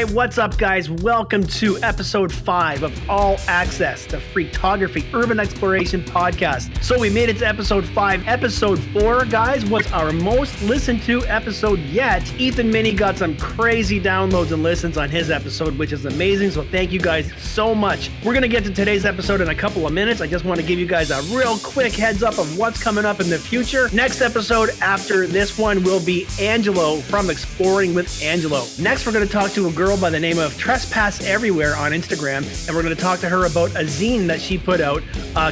right, what's up, guys? Welcome to episode 5 of All Access, the Freaktography Urban Exploration Podcast. So we made it to episode 5. Episode 4, guys, was our most listened to episode yet. Ethan Minnie got some crazy downloads and listens on his episode, which is amazing. So thank you guys so much. We're going to get to today's episode in a couple of minutes. I just want to give you guys a real quick heads up of what's coming up in the future. Next episode after this one will be Angelo from Exploring with Angelo. Next, we're going to talk to a girl by the name of Trespass Everywhere on Instagram, and we're going to talk to her about a zine that she put out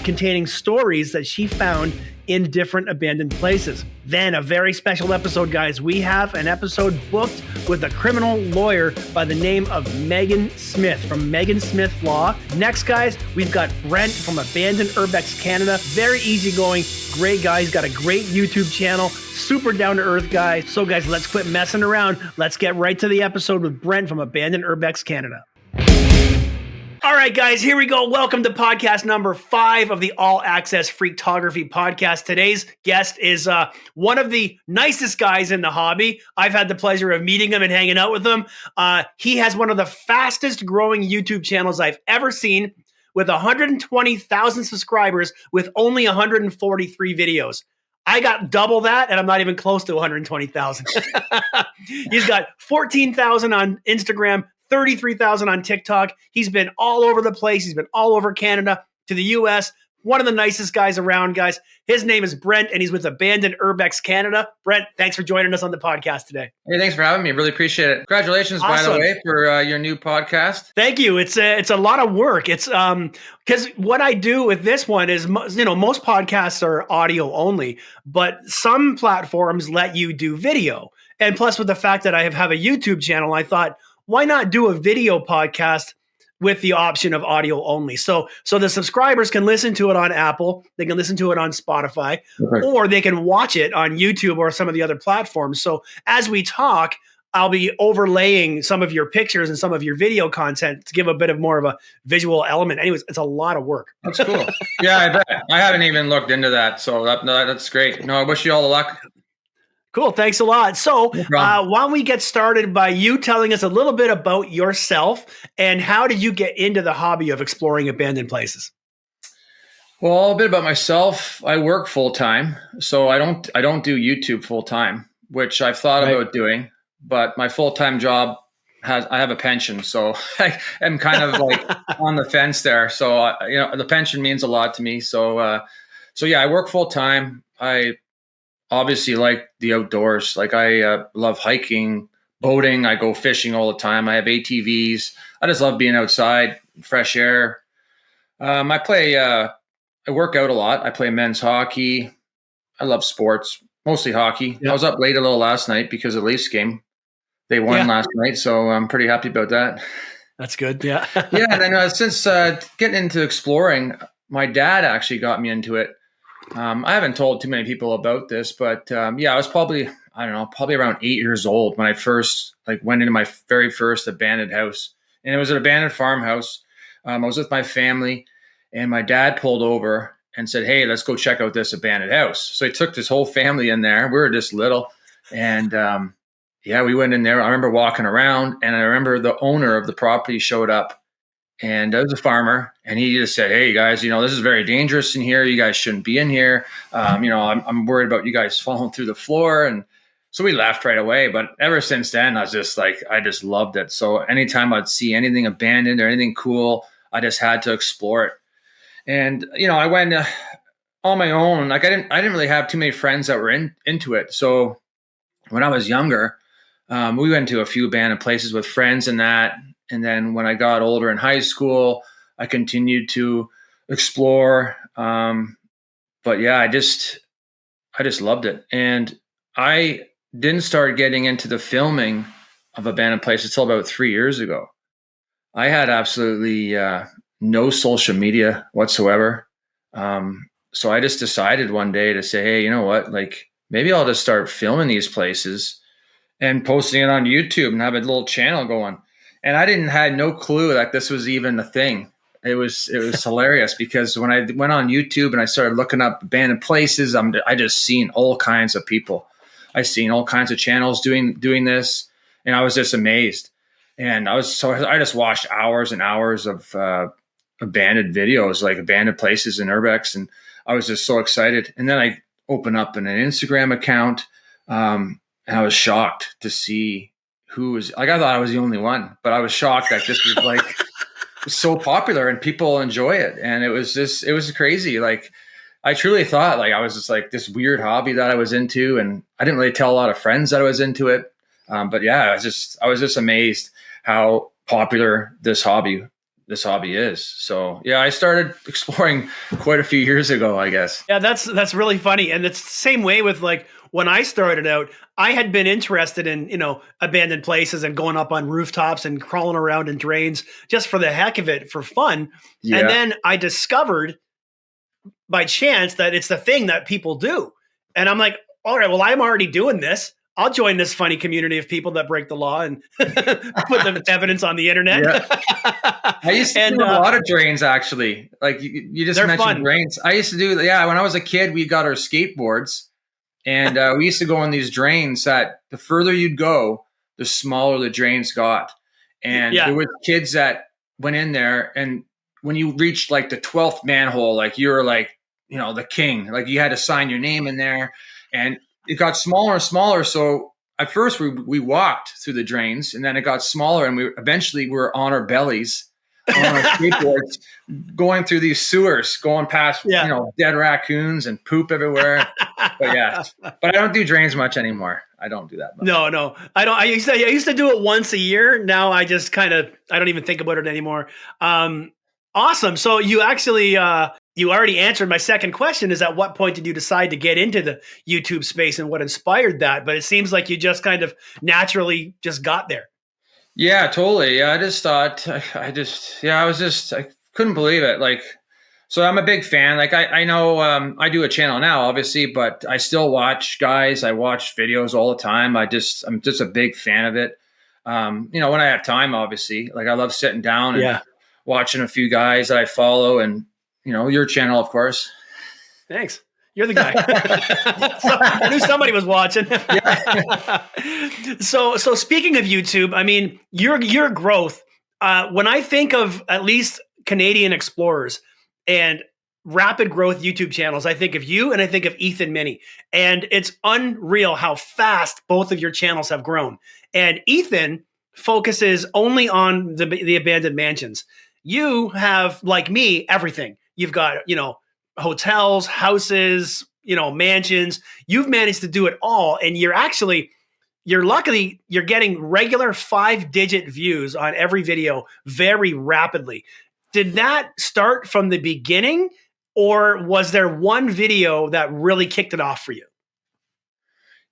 containing stories that she found in different abandoned places. Then a very special episode, guys. We have an episode booked with a criminal lawyer by the name of Megan Smith from Megan Smith Law. Next, guys, we've got Brent from Abandoned Urbex Canada. Very easygoing, great guy. He's got a great YouTube channel, super down-to-earth guy. So, guys, let's quit messing around. Let's get right to the episode with Brent from Abandoned Urbex Canada. All right, guys, here we go. Welcome to podcast number 5 of the All Access Freaktography podcast. Today's guest is one of the nicest guys in the hobby. I've had the pleasure of meeting him and hanging out with him. He has one of the fastest growing YouTube channels I've ever seen, with 120,000 subscribers with only 143 videos. I got double that, and I'm not even close to 120,000. He's got 14,000 on Instagram, 33,000 on TikTok. He's been all over the place. He's been all over Canada to the US. One of the nicest guys around, guys. His name is Brent, and he's with Abandoned Urbex Canada. Brent, thanks for joining us on the podcast today. Hey, thanks for having me. Really appreciate it. Congratulations, awesome. By the way, for your new podcast. Thank you. It's a lot of work. It's because what I do with this one is, most podcasts are audio only, but some platforms let you do video. And plus, with the fact that I have a YouTube channel, I thought, why not do a video podcast with the option of audio only? So the subscribers can listen to it on Apple, they can listen to it on Spotify, or they can watch it on YouTube or some of the other platforms. So as we talk, I'll be overlaying some of your pictures and some of your video content to give a bit of more of a visual element. Anyways, it's a lot of work. That's cool. Yeah, I bet. I haven't even looked into that. So that's great. No, I wish you all the luck. Cool. Thanks a lot. So why don't we get started by you telling us a little bit about yourself and how did you get into the hobby of exploring abandoned places? Well, a bit about myself. I work full time, so I don't do YouTube full time, which I've thought about doing, but my full time job I have a pension, so I am kind of like on the fence there. So the pension means a lot to me. So yeah, I work full time. I obviously like the outdoors. Like I love hiking, boating. I go fishing all the time. I have ATVs. I just love being outside, fresh air. I work out a lot. I play men's hockey. I love sports, mostly hockey. Yeah. I was up late a little last night because of the Leafs game. They won last night, so I'm pretty happy about that. That's good. Yeah. Yeah. And then since getting into exploring, my dad actually got me into it. I haven't told too many people about this, but I was probably around 8 years old when I first went into my very first abandoned house, and it was an abandoned farmhouse. I was with my family, and my dad pulled over and said, "Hey, let's go check out this abandoned house." So he took this whole family in there. We were just little, and we went in there. I remember walking around, and I remember the owner of the property showed up. And I was a farmer, and he just said, "Hey guys, this is very dangerous in here. You guys shouldn't be in here. I'm worried about you guys falling through the floor." And so we left right away. But ever since then, I just loved it. So anytime I'd see anything abandoned or anything cool, I just had to explore it. And I went on my own. I didn't really have too many friends that were into it. So when I was younger, we went to a few abandoned places with friends and that. And then when I got older in high school, I continued to explore. But yeah, I just loved it. And I didn't start getting into the filming of abandoned places until about 3 years ago. I had absolutely no social media whatsoever. So I just decided one day to say, hey, you know what? Maybe I'll just start filming these places and posting it on YouTube and have a little channel going. And I had no clue that this was even a thing. It was hilarious because when I went on YouTube and I started looking up abandoned places, I just seen all kinds of people. I seen all kinds of channels doing this, and I was just amazed. And I just watched hours and hours of abandoned videos, like abandoned places in Urbex, and I was just so excited. And then I opened up an Instagram account, and I was shocked to see who was like. I thought I was the only one, but I was shocked that this was like so popular and people enjoy it. And it was crazy. Like I truly thought like I was just like this weird hobby that I was into, and I didn't really tell a lot of friends that I was into it. But yeah, I was just amazed how popular this hobby is. So yeah, I started exploring quite a few years ago, I guess. Yeah, that's really funny. And it's the same way with like when I started out, I had been interested in, abandoned places and going up on rooftops and crawling around in drains just for the heck of it, for fun. Yeah. And then I discovered by chance that it's the thing that people do. And I'm like, all right, well, I'm already doing this. I'll join this funny community of people that break the law and put the evidence on the internet. Yeah. I used to do a lot of drains, actually. Like you just mentioned fun. Drains. I used to do, when I was a kid, we got our skateboards, and we used to go on these drains that the further you'd go, the smaller the drains got. And there were kids that went in there, and when you reached like the 12th manhole, like you were like, the king, like you had to sign your name in there, and it got smaller and smaller. So at first we walked through the drains, and then it got smaller, and we eventually were on our bellies on our skateboards going through these sewers, going past dead raccoons and poop everywhere. But I don't do drains much anymore. I don't do that much. No, I don't. I used to do it once a year. Now I just I don't even think about it anymore. Awesome. So you actually you already answered my second question, is at what point did you decide to get into the YouTube space and what inspired that? But it seems like you just kind of naturally just got there. Yeah, totally. Yeah, I just thought, I couldn't believe it. Like, so I'm a big fan. Like I know I do a channel now, obviously, but I still watch guys. I watch videos all the time. I'm just a big fan of it. When I have time, obviously, like I love sitting down and watching a few guys that I follow, and your channel, of course. Thanks. You're the guy. So, I knew somebody was watching. So speaking of YouTube, I mean, your growth. When I think of at least Canadian explorers and rapid growth YouTube channels, I think of you and I think of Ethan Minnie, and it's unreal how fast both of your channels have grown. And Ethan focuses only on the abandoned mansions. You have, like me, everything. You've got, hotels, houses, mansions. You've managed to do it all. And you're luckily getting regular 5-digit views on every video very rapidly. Did that start from the beginning, or was there one video that really kicked it off for you?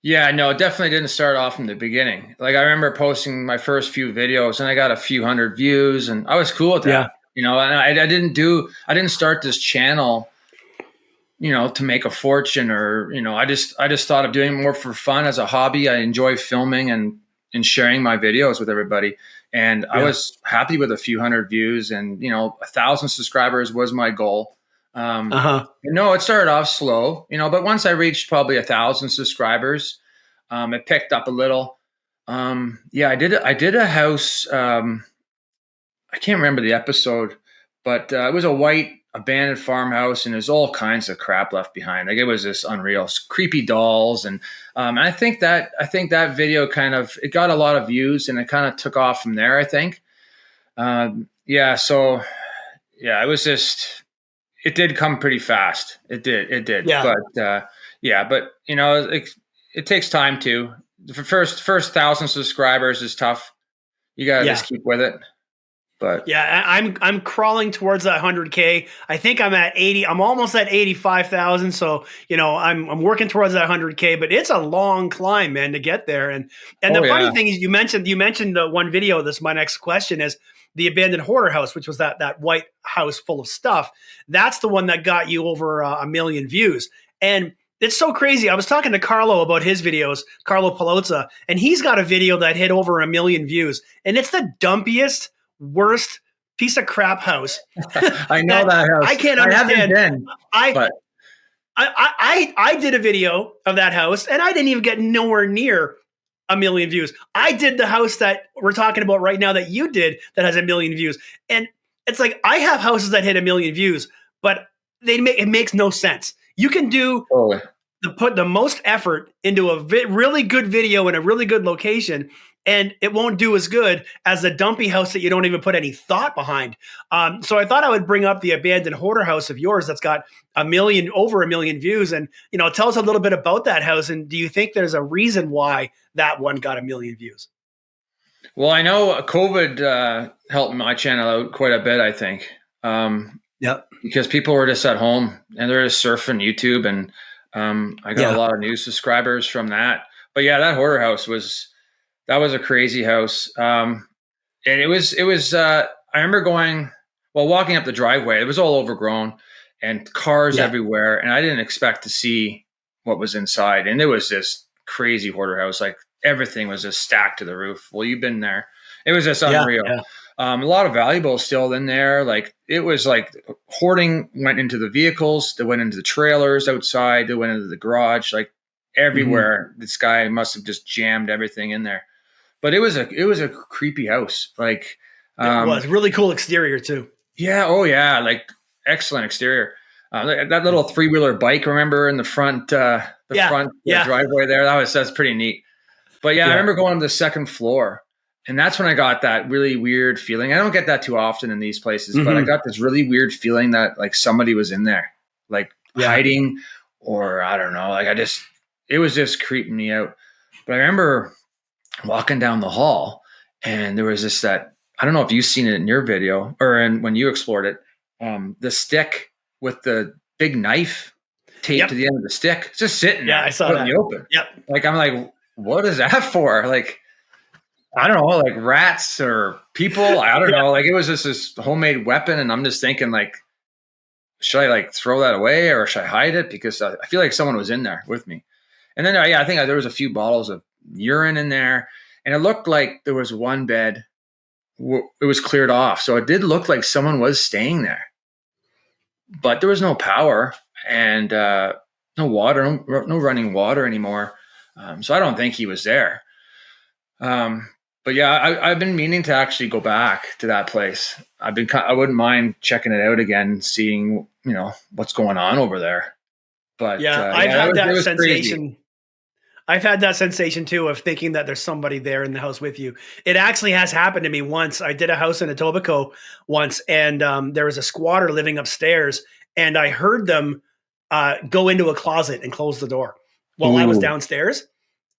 Yeah, no, it definitely didn't start off from the beginning. Like I remember posting my first few videos and I got a few hundred views, and I was cool with that. And I didn't start this channel, to make a fortune, or, I just thought of doing it more for fun as a hobby. I enjoy filming and sharing my videos with everybody. And I was happy with a few hundred views, and, 1,000 subscribers was my goal. No, it started off slow, but once I reached probably 1,000 subscribers, it picked up a little. I did a house. I can't remember the episode, but it was a white abandoned farmhouse, and there's all kinds of crap left behind. Like it was just unreal, creepy dolls, and I think that video it got a lot of views, and it kind of took off from there, I think. It was just. It did come pretty fast. It did. Yeah. But it takes time too. The first 1,000 subscribers is tough. You gotta just keep with it. But yeah, I'm crawling towards that 100K. I think I'm at 80. I'm almost at 85,000. So I'm working towards that 100K. But it's a long climb, man, to get there. And the funny thing is, you mentioned the one video. This is my next question is. The abandoned hoarder house, which was that white house full of stuff. That's the one that got you over 1 million views. And it's so crazy. I was talking to Carlo about his videos, Carlo Palozza, and he's got a video that hit over 1 million views. And it's the dumpiest, worst piece of crap house. I know that house. I can't understand. I haven't been, I did a video of that house, and I didn't even get nowhere near a million views. I did the house that we're talking about right now that you did that has a million views. And it's like, I have houses that hit a million views, but it makes no sense. You can put the most effort into a really good video in a really good location, and it won't do as good as the dumpy house that you don't even put any thought behind. So I thought I would bring up the abandoned hoarder house of yours that's got over a million views. And, tell us a little bit about that house. And do you think there's a reason why that one got a million views? Well, I know COVID helped my channel out quite a bit, I think. Because people were just at home and they're just surfing YouTube, and I got a lot of new subscribers from that. But yeah, that hoarder house was a crazy house. And it was I remember walking up the driveway, it was all overgrown and cars everywhere. And I didn't expect to see what was inside. And it was this crazy hoarder house. Like everything was just stacked to the roof. Well, you've been there. It was just unreal. Yeah. A lot of valuables still in there. Like it was like hoarding went into the vehicles, that went into the trailers outside, that went into the garage, like everywhere. This guy must have just jammed everything in there. But it was a creepy house. Like it was really cool exterior too. Yeah. Oh yeah. Like excellent exterior. That little 3-wheeler bike, remember, in the front, driveway there. That's pretty neat. But I remember going to the second floor. And that's when I got that really weird feeling. I don't get that too often in these places, but I got this really weird feeling that like somebody was in there, like hiding, or I don't know. Like it was just creeping me out. But I remember walking down the hall, and there was I don't know if you've seen it in your video or when you explored it, the stick with the big knife taped to the end of the stick, just sitting there. I saw that. In the open. Like, I'm like, what is that for? Like, I don't know, like rats or people. I don't know. Like it was just this homemade weapon. And I'm just thinking like, should I like throw that away or should I hide it? Because I feel like someone was in there with me. And then, I think there was a few bottles of urine in there, and it looked like there was one bed. It was cleared off. So it did look like someone was staying there, but there was no power and no water, no running water anymore. So I don't think he was there. But yeah, I've been meaning to actually go back to that place. I wouldn't mind checking it out again, seeing, what's going on over there. But I've had that sensation. Crazy. I've had that sensation too of thinking that there's somebody there in the house with you. It actually has happened to me once. I did a house in Etobicoke once, and there was a squatter living upstairs, and I heard them go into a closet and close the door while I was downstairs.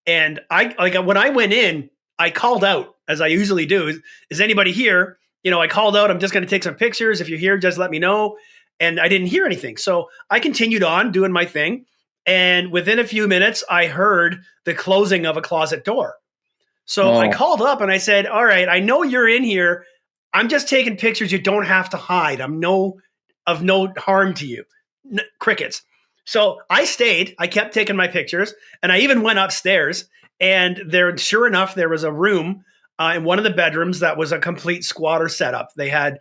And when I went in, I called out, as I usually do. Is anybody here? I called out, I'm just going to take some pictures. If you're here, just let me know. And I didn't hear anything. So I continued on doing my thing. And within a few minutes, I heard the closing of a closet door. So I called up and I said, all right, I know you're in here. I'm just taking pictures. You don't have to hide. I'm of no harm to you. Crickets. So I stayed. I kept taking my pictures. And I even went upstairs. And sure enough, there was a room in one of the bedrooms that was a complete squatter setup. They had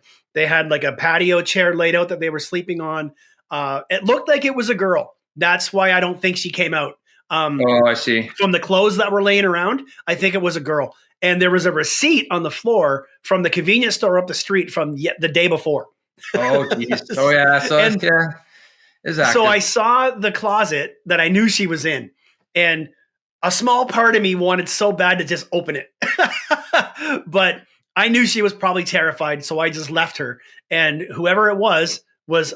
like a patio chair laid out that they were sleeping on. It looked like it was a girl. That's why I don't think she came out. I see. From the clothes that were laying around, I think it was a girl. And there was a receipt on the floor from the convenience store up the street from the day before. Oh, geez. Oh, yeah. So, exactly. So I saw the closet that I knew she was in. And a small part of me wanted so bad to just open it. But I knew she was probably terrified, so I just left her. And whoever it was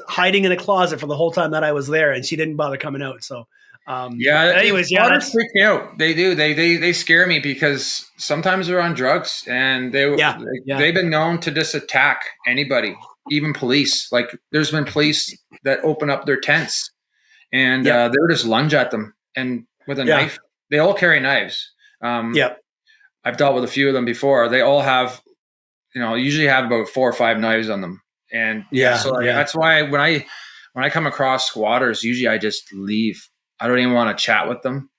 hiding in a closet for the whole time that I was there, and she didn't bother coming out. So, anyways, squatters freak me out. They do. They scare me because sometimes they're on drugs, and they've been known to just attack anybody, even police. Like there's been police that open up their tents, and they would just lunge at them and with a knife. They all carry knives. I've dealt with a few of them before. They all have, usually have about 4 or 5 knives on them. And that's why when I come across squatters, usually I just leave. I don't even want to chat with them.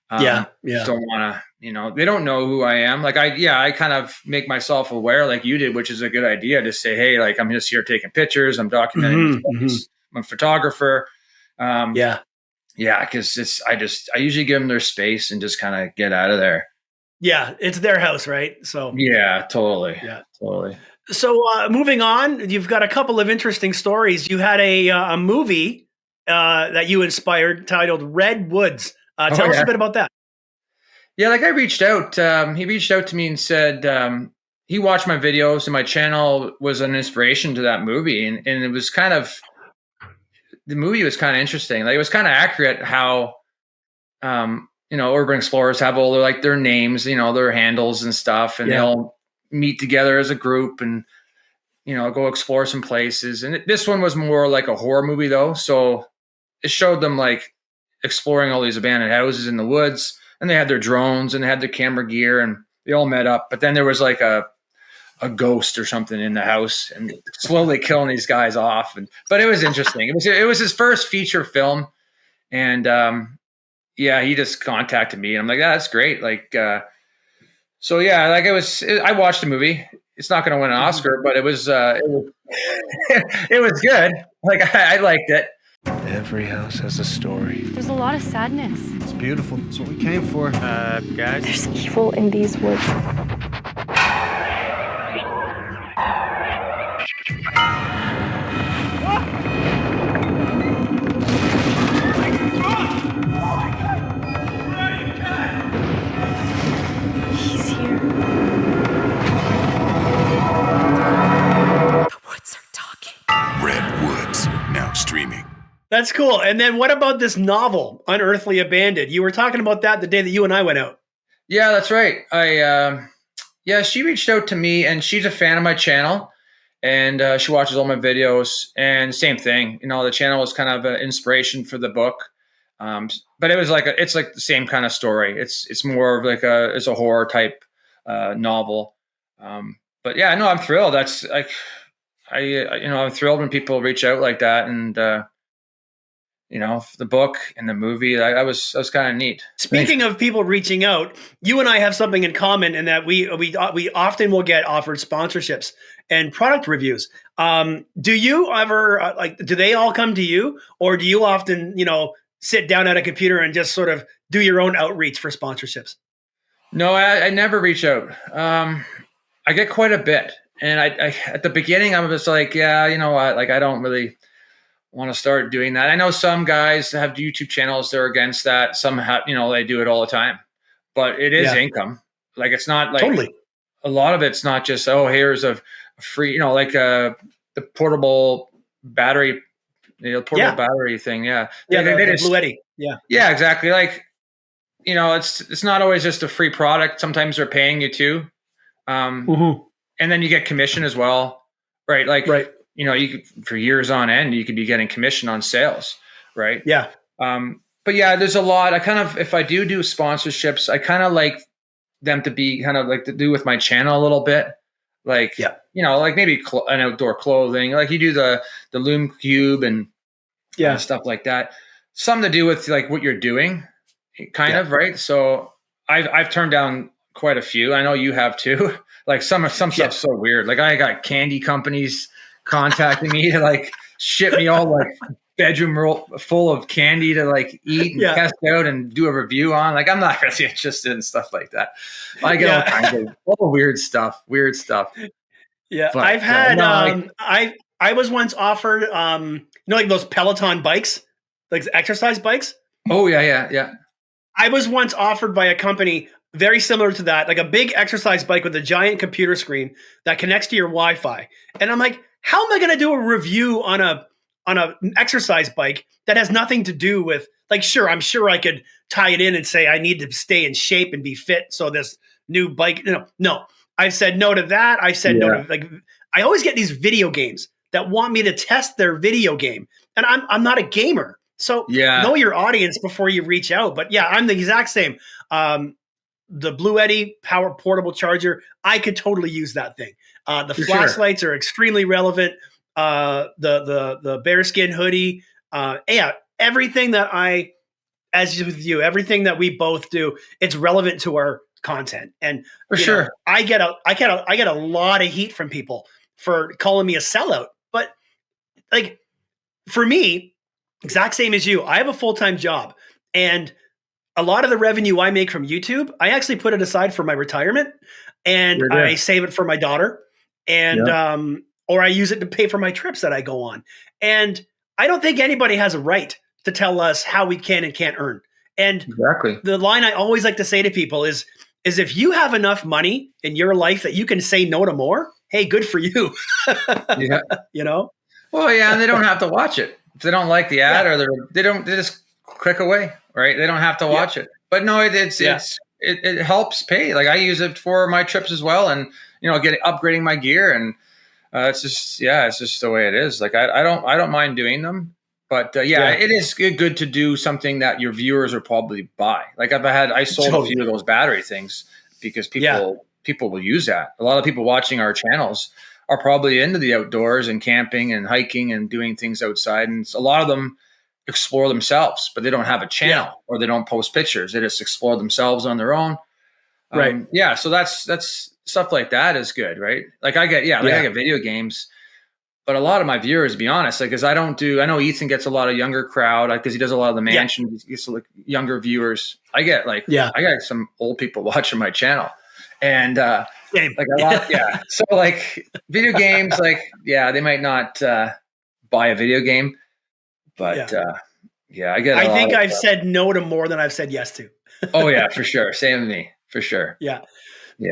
Don't want to, they don't know who I am. Like I kind of make myself aware like you did, which is a good idea, to say, hey, like I'm just here taking pictures. I'm documenting. I'm a photographer. Because I usually give them their space and just kind of get out of there. Yeah, it's their house, right? So Yeah, totally. yeah. Totally. So moving on, you've got a couple of interesting stories. You had a movie that you inspired titled Redwoods. Oh Tell us yeah. a bit about that. Yeah, like I reached out. He reached out to me and said he watched my videos and my channel was an inspiration to that movie, and it was kind of the movie was kind of interesting. Like it was kind of accurate how urban explorers have all their like their names, their handles and stuff, and they Yeah. all meet together as a group and go explore some places. And this one was more like a horror movie though, so it showed them like exploring all these abandoned houses in the woods, and they had their drones and they had their camera gear and they all met up. But then there was like a ghost or something in the house and slowly killing these guys off. But it was interesting. It was his first feature film, and yeah, he just contacted me, and I'm like, that's great. Like, so yeah, like I watched the movie. It's not going to win an Oscar, but it was it was good. Like I liked it. Every house has a story. There's a lot of sadness. It's beautiful. It's what we came for. Guys. There's evil in these woods. He's here. The woods are talking. Redwoods, now streaming. That's cool. And then what about this novel, Unearthly Abandoned? You were talking about that the day that you and I went out. Yeah, that's right. Yeah, she reached out to me, and she's a fan of my channel, and she watches all my videos. And same thing, the channel was kind of an inspiration for the book. But it was it's like the same kind of story. It's more of like it's a horror type novel. But yeah, no, I'm thrilled. That's like I'm thrilled when people reach out like that, and the book and the movie. That was kind of neat. Speaking of people reaching out, you and I have something in common in that we often will get offered sponsorships and product reviews. Do you ever do they all come to you, or do you often sit down at a computer and just sort of do your own outreach for sponsorships? No, I never reach out. I get quite a bit, and I at the beginning I'm just like, yeah, you know what, like I don't really want to start doing that. I know some guys have YouTube channels, they're against that. Some have, they do it all the time, but it is income. Like it's not like Totally. A lot of it's not just, oh, here's a free, the portable battery, battery thing. Yeah. Yeah. They The just, Blue Eddy. Yeah. yeah, exactly. Like, it's not always just a free product. Sometimes they're paying you too. And then you get commission as well. Right. Like, right. You could, for years on end, you could be getting commission on sales, right? Yeah. But yeah, there's a lot. I kind of, if I do sponsorships, I kind of like them to be kind of like to do with my channel a little bit. Like, like maybe an outdoor clothing, like you do the Loom Cube and stuff like that. Something to do with like what you're doing, kind of, right? So I've turned down quite a few. I know you have too. Like some stuff's so weird. Like I got candy companies contacting me to like ship me all like bedroom roll full of candy to like eat and test out and do a review on. Like I'm not really interested in stuff like that. I get all kinds of weird stuff. Yeah, but, I've had I was once offered like those Peloton bikes, like exercise bikes. Oh yeah. I was once offered by a company very similar to that, like a big exercise bike with a giant computer screen that connects to your Wi-Fi. And I'm like, how am I going to do a review on an exercise bike that has nothing to do with, like, sure, I'm sure I could tie it in and say I need to stay in shape and be fit. So this new bike, no, I've said no to that. I've said no to, like, I always get these video games that want me to test their video game. And I'm not a gamer. So know your audience before you reach out. But yeah, I'm the exact same. The Blue Eddy power portable charger, I could totally use that thing. The flashlights are extremely relevant. The bearskin hoodie, everything that as with you, everything that we both do, it's relevant to our content. And for sure, I get a lot of heat from people for calling me a sellout. But like for me, exact same as you, I have a full-time job, and a lot of the revenue I make from YouTube, I actually put it aside for my retirement, and I save it for my daughter, and or I use it to pay for my trips that I go on. And I don't think anybody has a right to tell us how we can and can't earn. And Exactly. the line I always like to say to people is if you have enough money in your life that you can say no to more, hey, good for you. Yeah. You know? Well, yeah, and they don't have to watch it. If they don't like the ad or they just click away, right? They don't have to watch it. But no, it helps pay. Like I use it for my trips as well, and upgrading my gear, and it's just the way it is. Like I don't mind doing them, but it is good to do something that your viewers will probably buy. Like I sold a few of those battery things because people will use that. A lot of people watching our channels are probably into the outdoors and camping and hiking and doing things outside, and a lot of them explore themselves, but they don't have a channel or they don't post pictures. They just explore themselves on their own. Right. So that's stuff like that is good, right? Like I get video games, but a lot of my viewers, to be honest, like, cause I know Ethan gets a lot of younger crowd cause he does a lot of the mansion, he gets like younger viewers. I get some old people watching my channel, and, Same. like a lot. Yeah. So like video games, they might not, buy a video game, but I get. I think I've said no to more than I've said yes to. Oh yeah, for sure. Same with me, for sure. Yeah.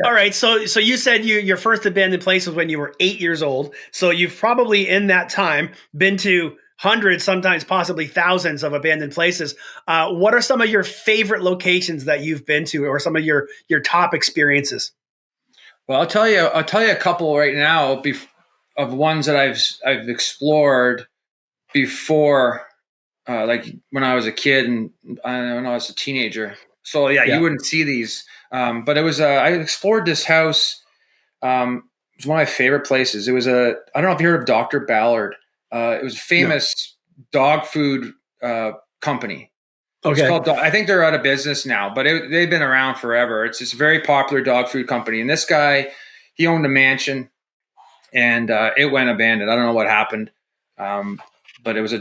All right. So you said your first abandoned place was when you were 8 years old. So you've probably in that time been to hundreds, sometimes possibly thousands of abandoned places. What are some of your favorite locations that you've been to, or some of your top experiences? Well, I'll tell you a couple right now of ones that I've explored before, like when I was a kid and when I was a teenager. So you wouldn't see these, but it was I explored this house. It was one of my favorite places. It was I don't know if you heard of Dr. Ballard. It was a famous dog food company. Okay. It's called, I think they're out of business now, but they've been around forever. It's this very popular dog food company. And this guy, he owned a mansion, and it went abandoned. I don't know what happened, but it was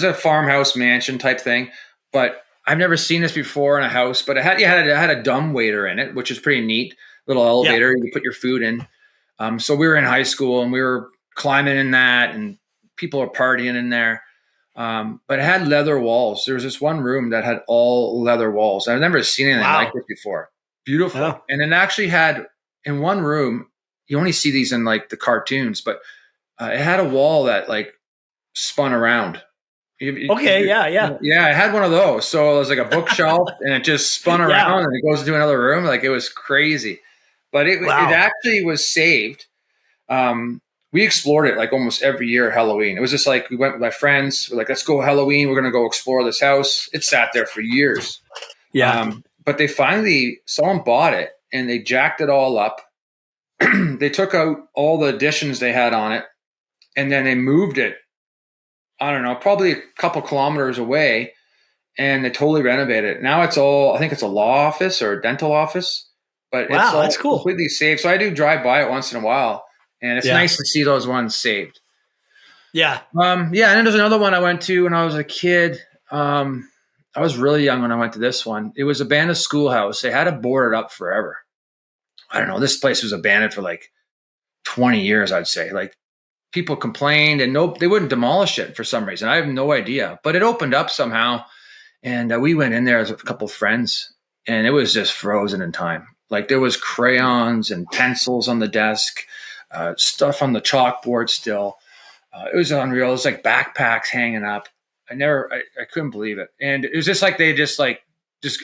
a farmhouse mansion type thing. But I've never seen this before in a house. But it had a dumbwaiter in it, which is pretty neat. Little elevator you put your food in. So we were in high school and we were climbing in that, and people were partying in there. But it had leather walls. There was this one room that had all leather walls. I've never seen anything like this before. Beautiful. Wow. And it actually had, in one room, you only see these in like the cartoons, but it had a wall that like spun around. Yeah, I had one of those. So it was like a bookshelf and it just spun around and it goes into another room. Like it was crazy, but it actually was saved. We explored it like almost every year at Halloween. It was just like, we went with my friends. We're like, let's go Halloween. We're going to go explore this house. It sat there for years. Yeah. But someone bought it and they jacked it all up. They took out all the additions they had on it, and then they moved it, I don't know, probably a couple kilometers away, and they totally renovated it. Now it's all, I think it's a law office or a dental office, but it's all that's cool. Completely saved. So I do drive by it once in a while, and it's nice to see those ones saved. Yeah. And then there's another one I went to when I was a kid. I was really young when I went to this one. It was abandoned schoolhouse. They had it boarded up forever. I don't know. This place was abandoned for like 20 years, I'd say. Like people complained and they wouldn't demolish it for some reason. I have no idea, but it opened up somehow. And we went in there as a couple of friends, and it was just frozen in time. Like there was crayons and pencils on the desk, stuff on the chalkboard still. It was unreal. It was like backpacks hanging up. I couldn't believe it. And it was just like they just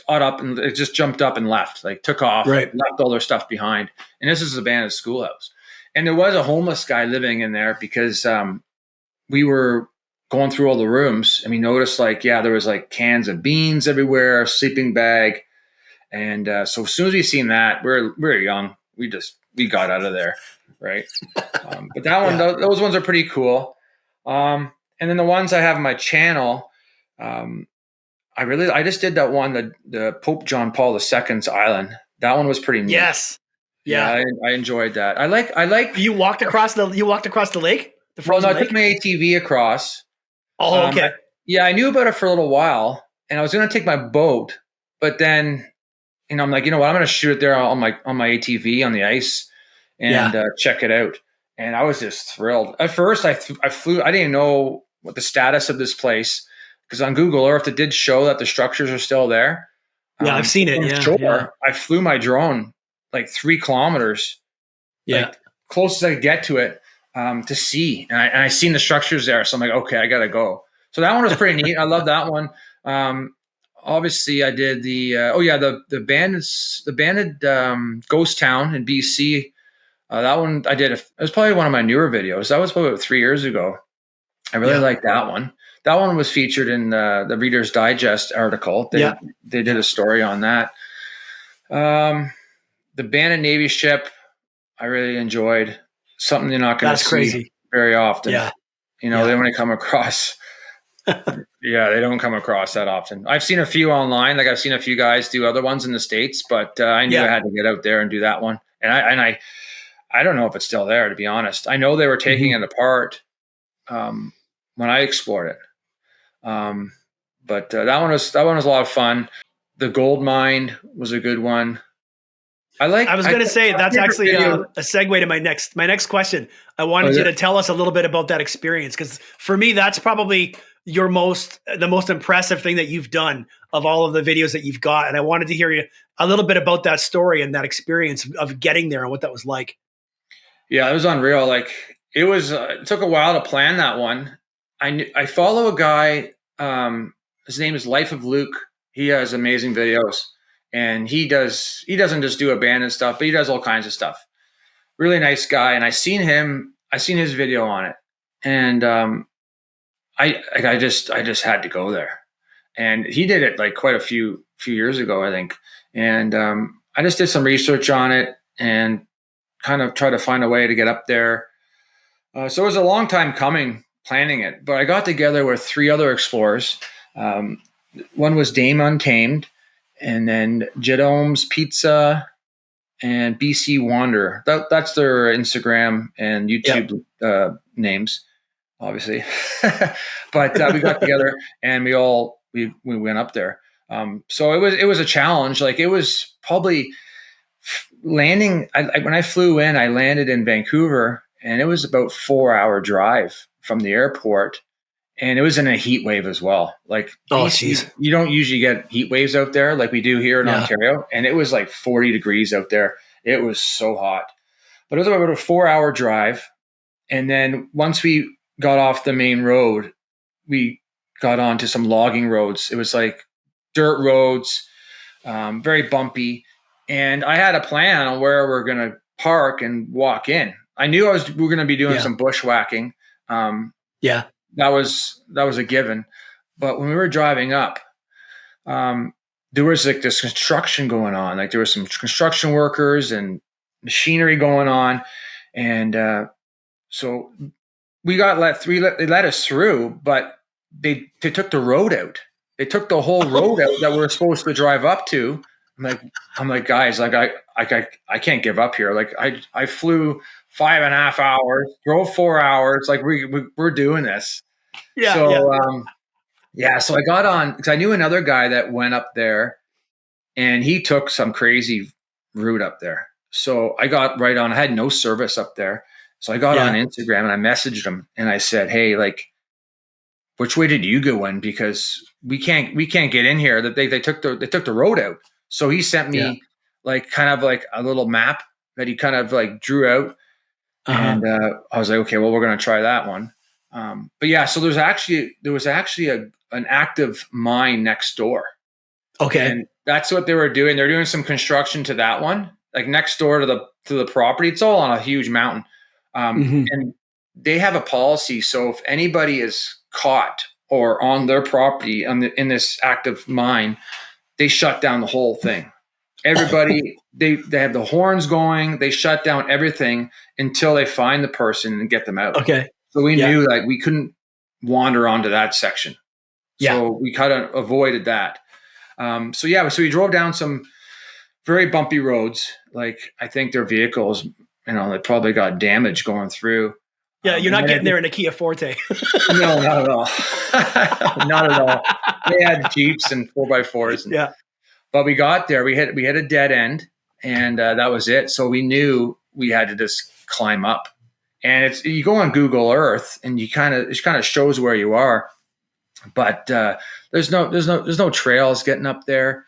got up and it just jumped up and left, like took off, left all their stuff behind. And this is an abandoned schoolhouse. And there was a homeless guy living in there because we were going through all the rooms, and we noticed there was like cans of beans everywhere, a sleeping bag. And so as soon as we seen that, we were young. We got out of there. Right. But that one, those ones are pretty cool. And then the ones I have on my channel, I just did that one, the Pope John Paul II's island. That one was pretty neat. Yes. Yeah. I enjoyed that. I like. You walked across the lake? The frozen lake? I took my ATV across. Oh, okay. I knew about it for a little while. and I was going to take my boat, but then, I'm like, you know what? I'm going to shoot it there on my ATV on the ice and check it out. And I was just thrilled. At first, I flew. I didn't know what the status of this place, because on Google Earth it did show that the structures are still there. Yeah, I've seen it. Yeah, sure. I flew my drone like 3 kilometers, like close as I could get to it, to see, and I seen the structures there. So I'm like, okay, I gotta go. So that one was pretty neat. I love that one. Obviously, I did the the abandoned ghost town in BC. That one I did. It was probably one of my newer videos. That was probably about 3 years ago. I really liked that one. That one was featured in the Reader's Digest article. They did a story on that. The abandoned Navy ship, I really enjoyed. Something you're not going to see crazy. very often. Yeah. They only come across. They don't come across that often. I've seen a few online. Like I've seen a few guys do other ones in the States, but I knew I had to get out there and do that one. And I don't know if it's still there, to be honest. I know they were taking it apart when I explored it. But that one was a lot of fun. The gold mine was a good one. I was going to say that's actually a segue to my next question. I wanted you to tell us a little bit about that experience, because for me, that's probably the most impressive thing that you've done of all of the videos that you've got. And I wanted to hear you a little bit about that story and that experience of getting there and what that was like. Yeah, it was unreal. Like it was, it took a while to plan that one. I follow a guy, his name is Life of Luke. He has amazing videos, and he doesn't just do abandoned stuff, but he does all kinds of stuff. Really nice guy. And I seen his video on it, and I just had to go there. And he did it like quite a few years ago, I think. And I just did some research on it and kind of tried to find a way to get up there. So it was a long time coming, planning it, but I got together with 3 other explorers. One was Dame Untamed, and then Jerome's Pizza, and BC Wander. That's their Instagram and YouTube names, obviously. But we got together and we went up there. So it was a challenge. Like it was probably landing. When I flew in, I landed in Vancouver, and it was about 4-hour drive from the airport. And it was in a heat wave as well. Like, you don't usually get heat waves out there like we do here in Ontario. And it was like 40 degrees out there. It was so hot. But it was about a 4-hour drive. And then once we got off the main road, we got onto some logging roads. It was like dirt roads, very bumpy. And I had a plan on where we're going to park and walk in. I knew we were going to be doing some bushwhacking. That was a given. But when we were driving up, there was like this construction going on. Like there was some construction workers and machinery going on. And so we got they let us through, but they took the road out. They took the whole road out that we were supposed to drive up to. I'm like, guys, like I can't give up here. Like I flew 5.5 hours, drove 4 hours. Like we're doing this. So I got on because I knew another guy that went up there, and he took some crazy route up there. So I got right on. I had no service up there, so I got on Instagram and I messaged him and I said, "Hey, like, which way did you go in? Because we can't get in here. That they took the road out." So he sent me like kind of like a little map that he kind of like drew out, and I was like, "Okay, well, we're gonna try that one." But yeah, so there was actually an active mine next door. Okay. And that's what they were doing. They're doing some construction to that one, like next door to the property. It's all on a huge mountain. And they have a policy. So if anybody is caught or on their property in this active mine, they shut down the whole thing. Everybody, they have the horns going. They shut down everything until they find the person and get them out. Okay. So we knew that we couldn't wander onto that section. So we kind of avoided that. So we drove down some very bumpy roads. Like I think their vehicles, they probably got damaged going through. Yeah, you're not getting there in a Kia Forte. No, not at all. Not at all. They had Jeeps and 4x4s. Yeah. But we got there. We hit a dead end, and that was it. So we knew we had to just climb up. And you go on Google Earth, and it kind of shows where you are. But there's no trails getting up there.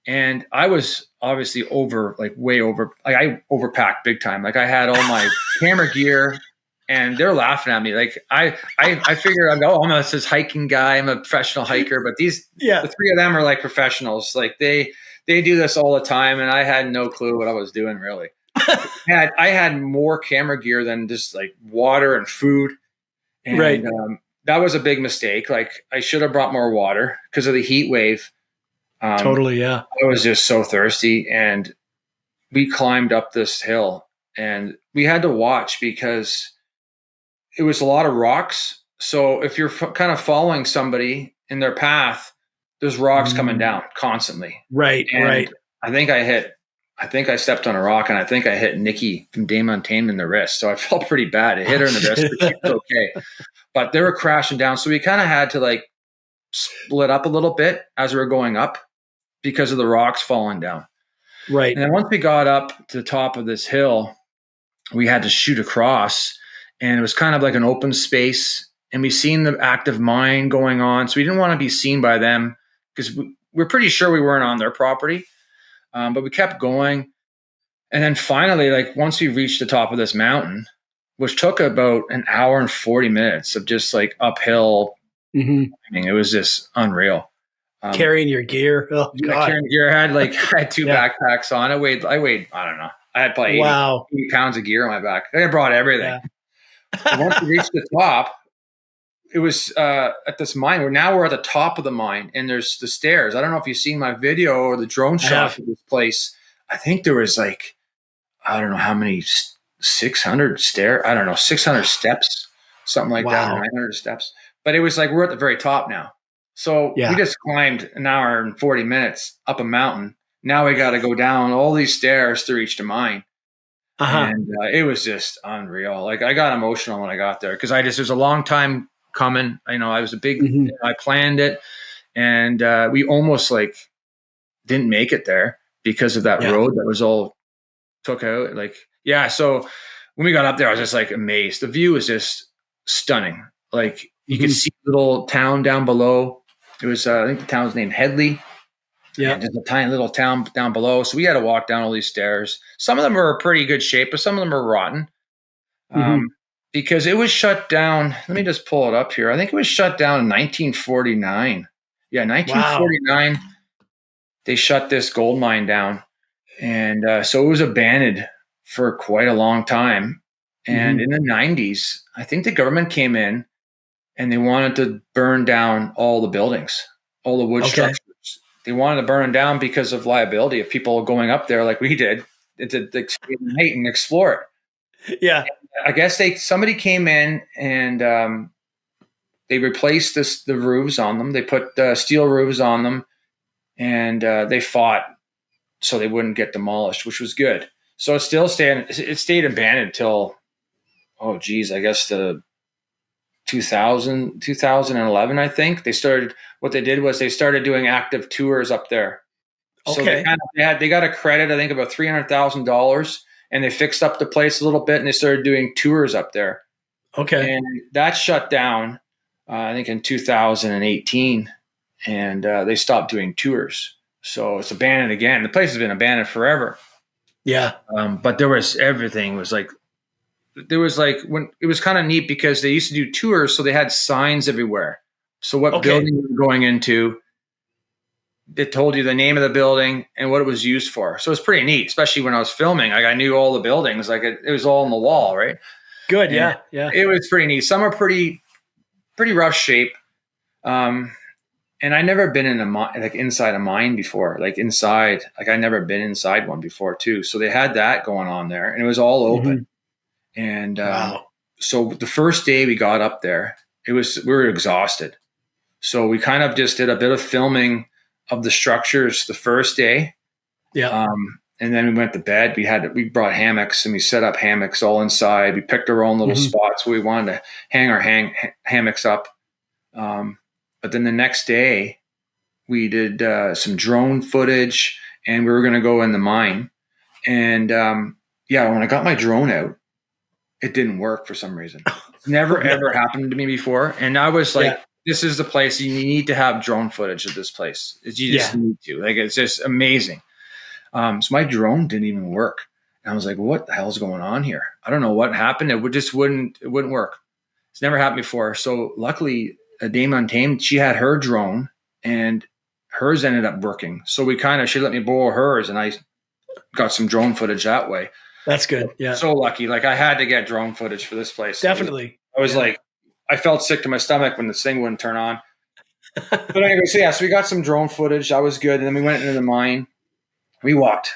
And I was obviously way over. Like I overpacked big time. Like I had all my camera gear. And they're laughing at me. Like I figure I'm this hiking guy. I'm a professional hiker, but the three of them are like professionals. Like they do this all the time, and I had no clue what I was doing really. I had more camera gear than just like water and food. And, right. That was a big mistake. Like I should have brought more water because of the heat wave. Totally. Yeah. I was just so thirsty, and we climbed up this hill, and we had to watch because it was a lot of rocks. So if you're kind of following somebody in their path, there's rocks coming down constantly. Right. And right. I think I stepped on a rock, and I think I hit Nikki from Dame Untamed in the wrist. So I felt pretty bad. It hit her in the wrist, but she was okay. But they were crashing down. So we kind of had to like split up a little bit as we were going up because of the rocks falling down. Right. And then once we got up to the top of this hill, we had to shoot across. And it was kind of like an open space, and we seen the active mine going on. So we didn't want to be seen by them because we're pretty sure we weren't on their property. But we kept going. And then finally, like once we reached the top of this mountain, which took about an hour and 40 minutes of just like uphill. I mean, it was just unreal. Carrying your gear. Oh, God. Carrying gear. I had two backpacks on. I weighed, I don't know. I had probably 80 pounds of gear on my back. I brought everything. Yeah. Once we reached the top, it was at this mine. We're at the top of the mine, and there's the stairs. I don't know if you've seen my video or the drone shot of this place. I think there was like, I don't know how many, 600 steps, something like that, 900 steps. But it was like we're at the very top now. So we just climbed an hour and 40 minutes up a mountain. Now we got to go down all these stairs to reach the mine. And it was just unreal. Like I got emotional when I got there because it was a long time coming. I was a big, I planned it, and we almost like didn't make it there because of that road that was all took out. Like, so when we got up there, I was just like amazed. The view was just stunning. Like you could see the little town down below. It was, I think the town was named Headley. Yeah, there's a tiny little town down below. So we had to walk down all these stairs. Some of them are in pretty good shape, but some of them are rotten because it was shut down. Let me just pull it up here. I think it was shut down in 1949. Yeah, 1949. Wow. They shut this gold mine down. And so it was abandoned for quite a long time. And in the 90s, I think the government came in and they wanted to burn down all the buildings, all the wood structures. They wanted to burn them down because of liability of people going up there like we did to ignite and explore it. Yeah. And I guess somebody came in and they replaced the roofs on them. They put steel roofs on them, and they fought so they wouldn't get demolished, which was good. So it stayed abandoned till, I guess the 2011, I think. What they did was they started doing active tours up there. So they got a credit, I think about $300,000, and they fixed up the place a little bit, and they started doing tours up there. Okay. And that shut down, I think in 2018, and they stopped doing tours. So it's abandoned again. The place has been abandoned forever. Yeah. But everything was like, when it was kind of neat because they used to do tours, so they had signs everywhere. So what building you were going into, it told you the name of the building and what it was used for. So it's pretty neat, especially when I was filming. Like I knew all the buildings, like it was all on the wall, right? Good, and yeah. It was pretty neat. Some are pretty rough shape. And I never been in inside a mine before, I never been inside one before too. So they had that going on there, and it was all open. And so the first day we got up there, we were exhausted. So we kind of just did a bit of filming of the structures the first day. Yeah. And then we went to bed. We brought hammocks and we set up hammocks all inside. We picked our own little spots where we wanted to hang our hammocks up. But then the next day we did some drone footage and we were going to go in the mine. And when I got my drone out, it didn't work for some reason. It's never, ever happened to me before. And I was like, this is the place you need to have drone footage of this place. You just need to. Like, it's just amazing. So my drone didn't even work. And I was like, what the hell is going on here? I don't know what happened. It wouldn't work. It's never happened before. So luckily, Dame Untamed, she had her drone and hers ended up working. So she let me borrow hers and I got some drone footage that way. That's good. Yeah. So lucky. Like, I had to get drone footage for this place. Definitely. I was like, I felt sick to my stomach when this thing wouldn't turn on. But anyway, so we got some drone footage. That was good. And then we went into the mine. We walked,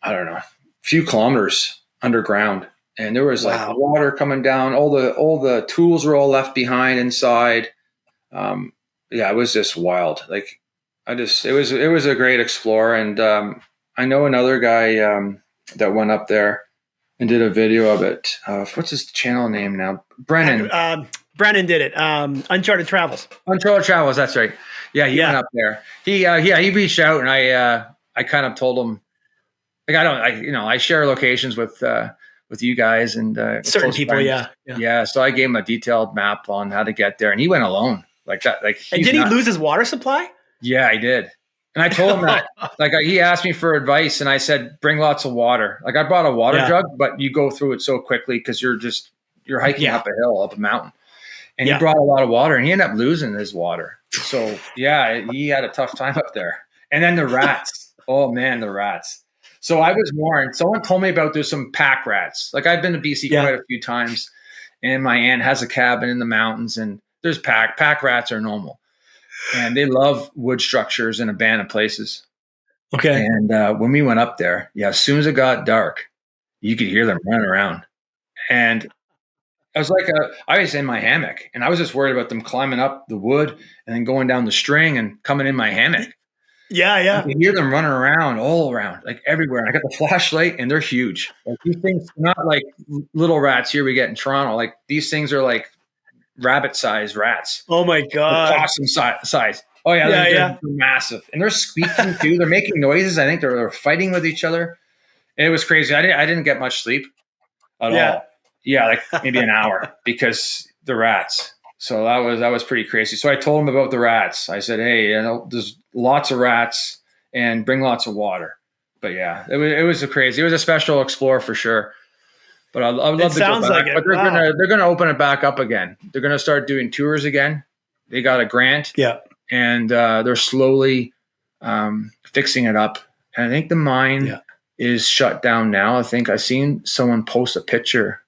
I don't know, a few kilometers underground, and there was like water coming down. All the tools were all left behind inside. It was just wild. Like, it was a great explore. And I know another guy that went up there and did a video of it. What's his channel name now? Brennan. Brennan did it. Uncharted Travels. Uncharted Travels. That's right. Yeah, he went up there. He reached out, and I kind of told him, like, I share locations with you guys and certain people. Friends. Yeah. So I gave him a detailed map on how to get there, and he went alone like that. Like, and did he lose his water supply? Yeah, I did. And I told him that, like, he asked me for advice, and I said, bring lots of water. Like, I brought a water jug, but you go through it so quickly because you're hiking up a hill, up a mountain. And he brought a lot of water, and he ended up losing his water. So he had a tough time up there. And then the rats. Oh man, the rats. So I was warned. Someone told me about there's some pack rats. Like, I've been to BC quite a few times, and my aunt has a cabin in the mountains, and there's pack rats are normal. And they love wood structures and abandoned places. Okay. And when we went up there, as soon as it got dark, you could hear them running around. And I was like, I was in my hammock, and I was just worried about them climbing up the wood and then going down the string and coming in my hammock. Yeah. You can hear them running around, all around, like everywhere. And I got the flashlight, and they're huge. Like, these things are not like little rats here we get in Toronto. Like, these things are like rabbit-sized rats. Oh my God. Like, awesome size. Oh yeah, they're massive, and they're squeaking too. They're making noises. I think they're fighting with each other. It was crazy. I didn't get much sleep at all. Yeah, like maybe an hour because the rats. So that was pretty crazy. So I told him about the rats. I said, hey, there's lots of rats, and bring lots of water. But yeah, it was a special explore for sure. But I would love to go back. But they're gonna open it back up again. They're gonna start doing tours again. They got a grant. Yeah. And they're slowly fixing it up. And I think the mine is shut down now. I think I've seen someone post a picture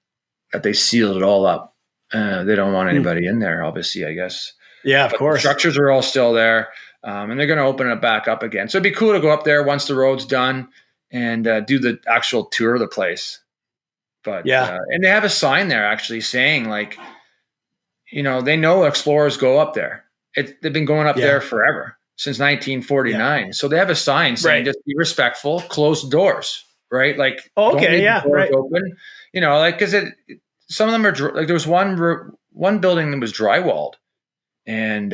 that they sealed it all up. They don't want anybody in there, obviously, I guess. Yeah, of course. The structures are all still there. And they're going to open it back up again. So it'd be cool to go up there once the road's done and do the actual tour of the place. But and they have a sign there actually saying, like, they know explorers go up there. They've been going up there forever, since 1949. Yeah. So they have a sign saying, just be respectful, close doors, right? Like, doors open, like, because some of them are like, there was one building that was drywalled and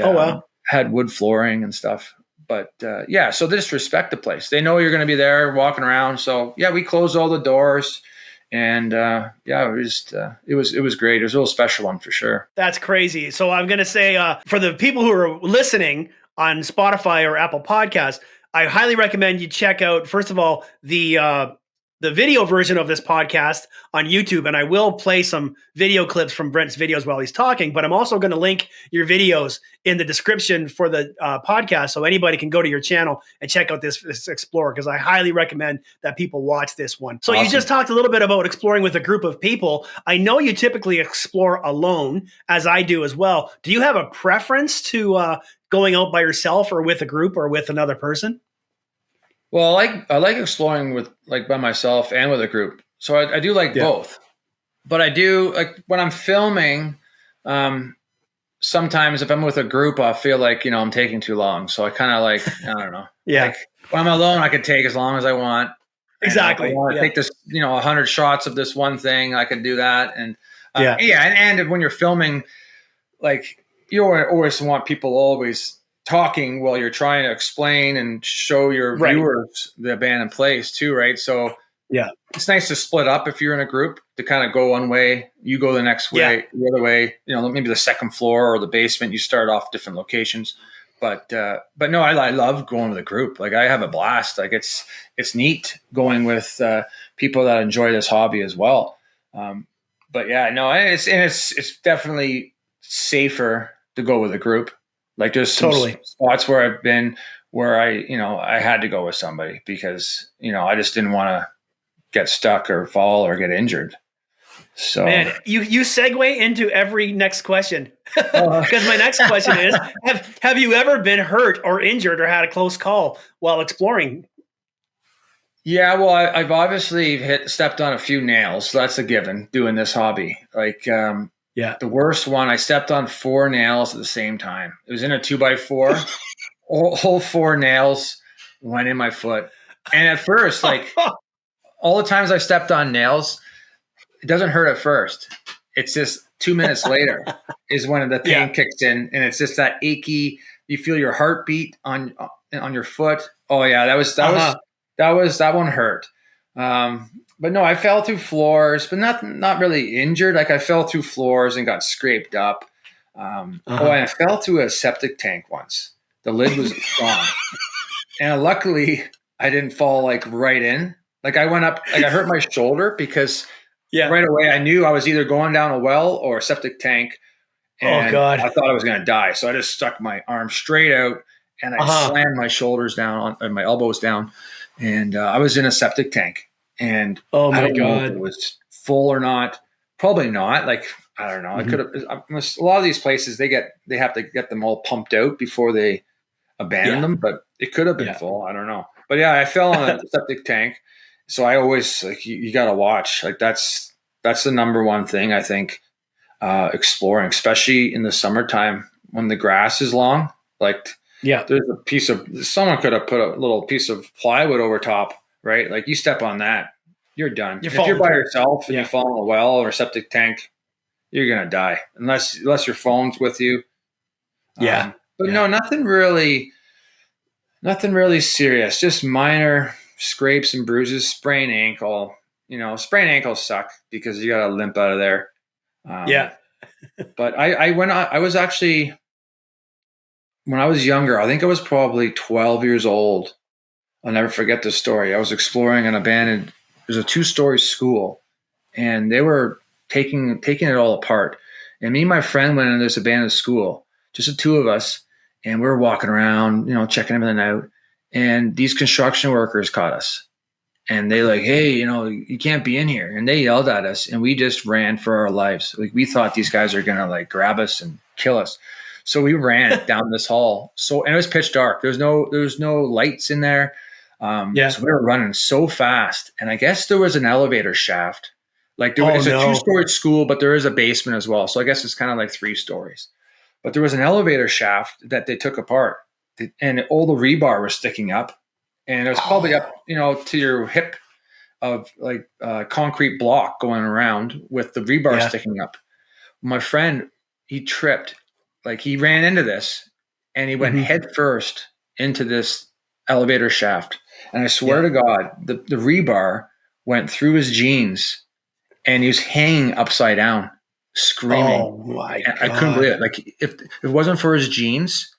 had wood flooring and stuff. But so they just respect the place. They know you're going to be there walking around. So we closed all the doors. And it was great. It was a little special one for sure. That's crazy. So I'm going to say for the people who are listening on Spotify or Apple Podcasts, I highly recommend you check out, first of all, the video version of this podcast on YouTube. And I will play some video clips from Brent's videos while he's talking, but I'm also going to link your videos in the description for the podcast. So anybody can go to your channel and check out this Explorer, because I highly recommend that people watch this one. So You just talked a little bit about exploring with a group of people. I know you typically explore alone, as I do as well. Do you have a preference to going out by yourself or with a group or with another person? Well, I like exploring with, like, by myself and with a group. So I do like both. But I do, like, when I'm filming, sometimes if I'm with a group, I feel like, I'm taking too long. So I kind of like, I don't know. Like, when I'm alone, I can take as long as I want. Exactly. I want to take this, 100 shots of this one thing. I could do that. And and when you're filming, like you always want people always talking while you're trying to explain and show your viewers the abandoned place too, right? So it's nice to split up if you're in a group to kind of go one way, you go the next way, the other way, maybe the second floor or the basement, you start off different locations. But no, I love going with a group. Like I have a blast. Like it's neat going with people that enjoy this hobby as well. But yeah, no, it's definitely safer to go with a group. Like there's some spots where I've been where I had to go with somebody because, I just didn't want to get stuck or fall or get injured. So man, you segue into every next question because my next question is, have you ever been hurt or injured or had a close call while exploring? Yeah, well, I've obviously stepped on a few nails. So that's a given doing this hobby. Like, the worst one, I stepped on 4 nails at the same time. It was in a 2x4. Whole 4 nails went in my foot. And at first, like all the times I stepped on nails, it doesn't hurt at first. It's just 2 minutes later is when the pain kicks in, and it's just that achy. You feel your heartbeat on your foot. Oh yeah, that one hurt. But no, I fell through floors, but not really injured. Like I fell through floors and got scraped up. And I fell through a septic tank once. The lid was gone, and luckily I didn't fall like right in. Like I went up, like I hurt my shoulder because right away I knew I was either going down a well or a septic tank. And I thought I was going to die. So I just stuck my arm straight out and I slammed my shoulders down and my elbows down. And I was in a septic tank. And oh my I don't know God, if it was full or not. Probably not. Like, I don't know. It could have, a lot of these places, they have to get them all pumped out before they abandon them, but it could have been full. I don't know. But yeah, I fell on a septic tank. So I always like, you got to watch. Like that's the number one thing I think, exploring, especially in the summertime when the grass is long. Like there's someone could have put a little piece of plywood over top, right? Like you step on that, you're done. If you're by yourself and you fall in a well or a septic tank, you're going to die unless your phone's with you. No, nothing really serious, just minor scrapes and bruises, sprained ankle. Sprained ankles suck because you got to limp out of there. But I was actually, when I was younger, I think I was probably 12 years old. I'll never forget this story. I was exploring an abandoned, there's a 2-story school, and they were taking it all apart. And me and my friend went into this abandoned school, just the two of us, and we were walking around, checking everything out. And these construction workers caught us. And they like, hey, you can't be in here. And they yelled at us, and we just ran for our lives. Like we thought these guys are gonna like grab us and kill us. So we ran down this hall. And it was pitch dark. There was no lights in there. So we were running so fast. And I guess there was an elevator shaft. Like it's a 2-story school, but there is a basement as well. So I guess it's kind of like 3 stories. But there was an elevator shaft that they took apart, and all the rebar was sticking up. And it was probably up, to your hip of like concrete block going around with the rebar sticking up. My friend, he tripped, like he ran into this, and he went head first into this elevator shaft. And I swear to God, the rebar went through his jeans, and he was hanging upside down, screaming. Oh my God. I couldn't believe it. Like if it wasn't for his jeans,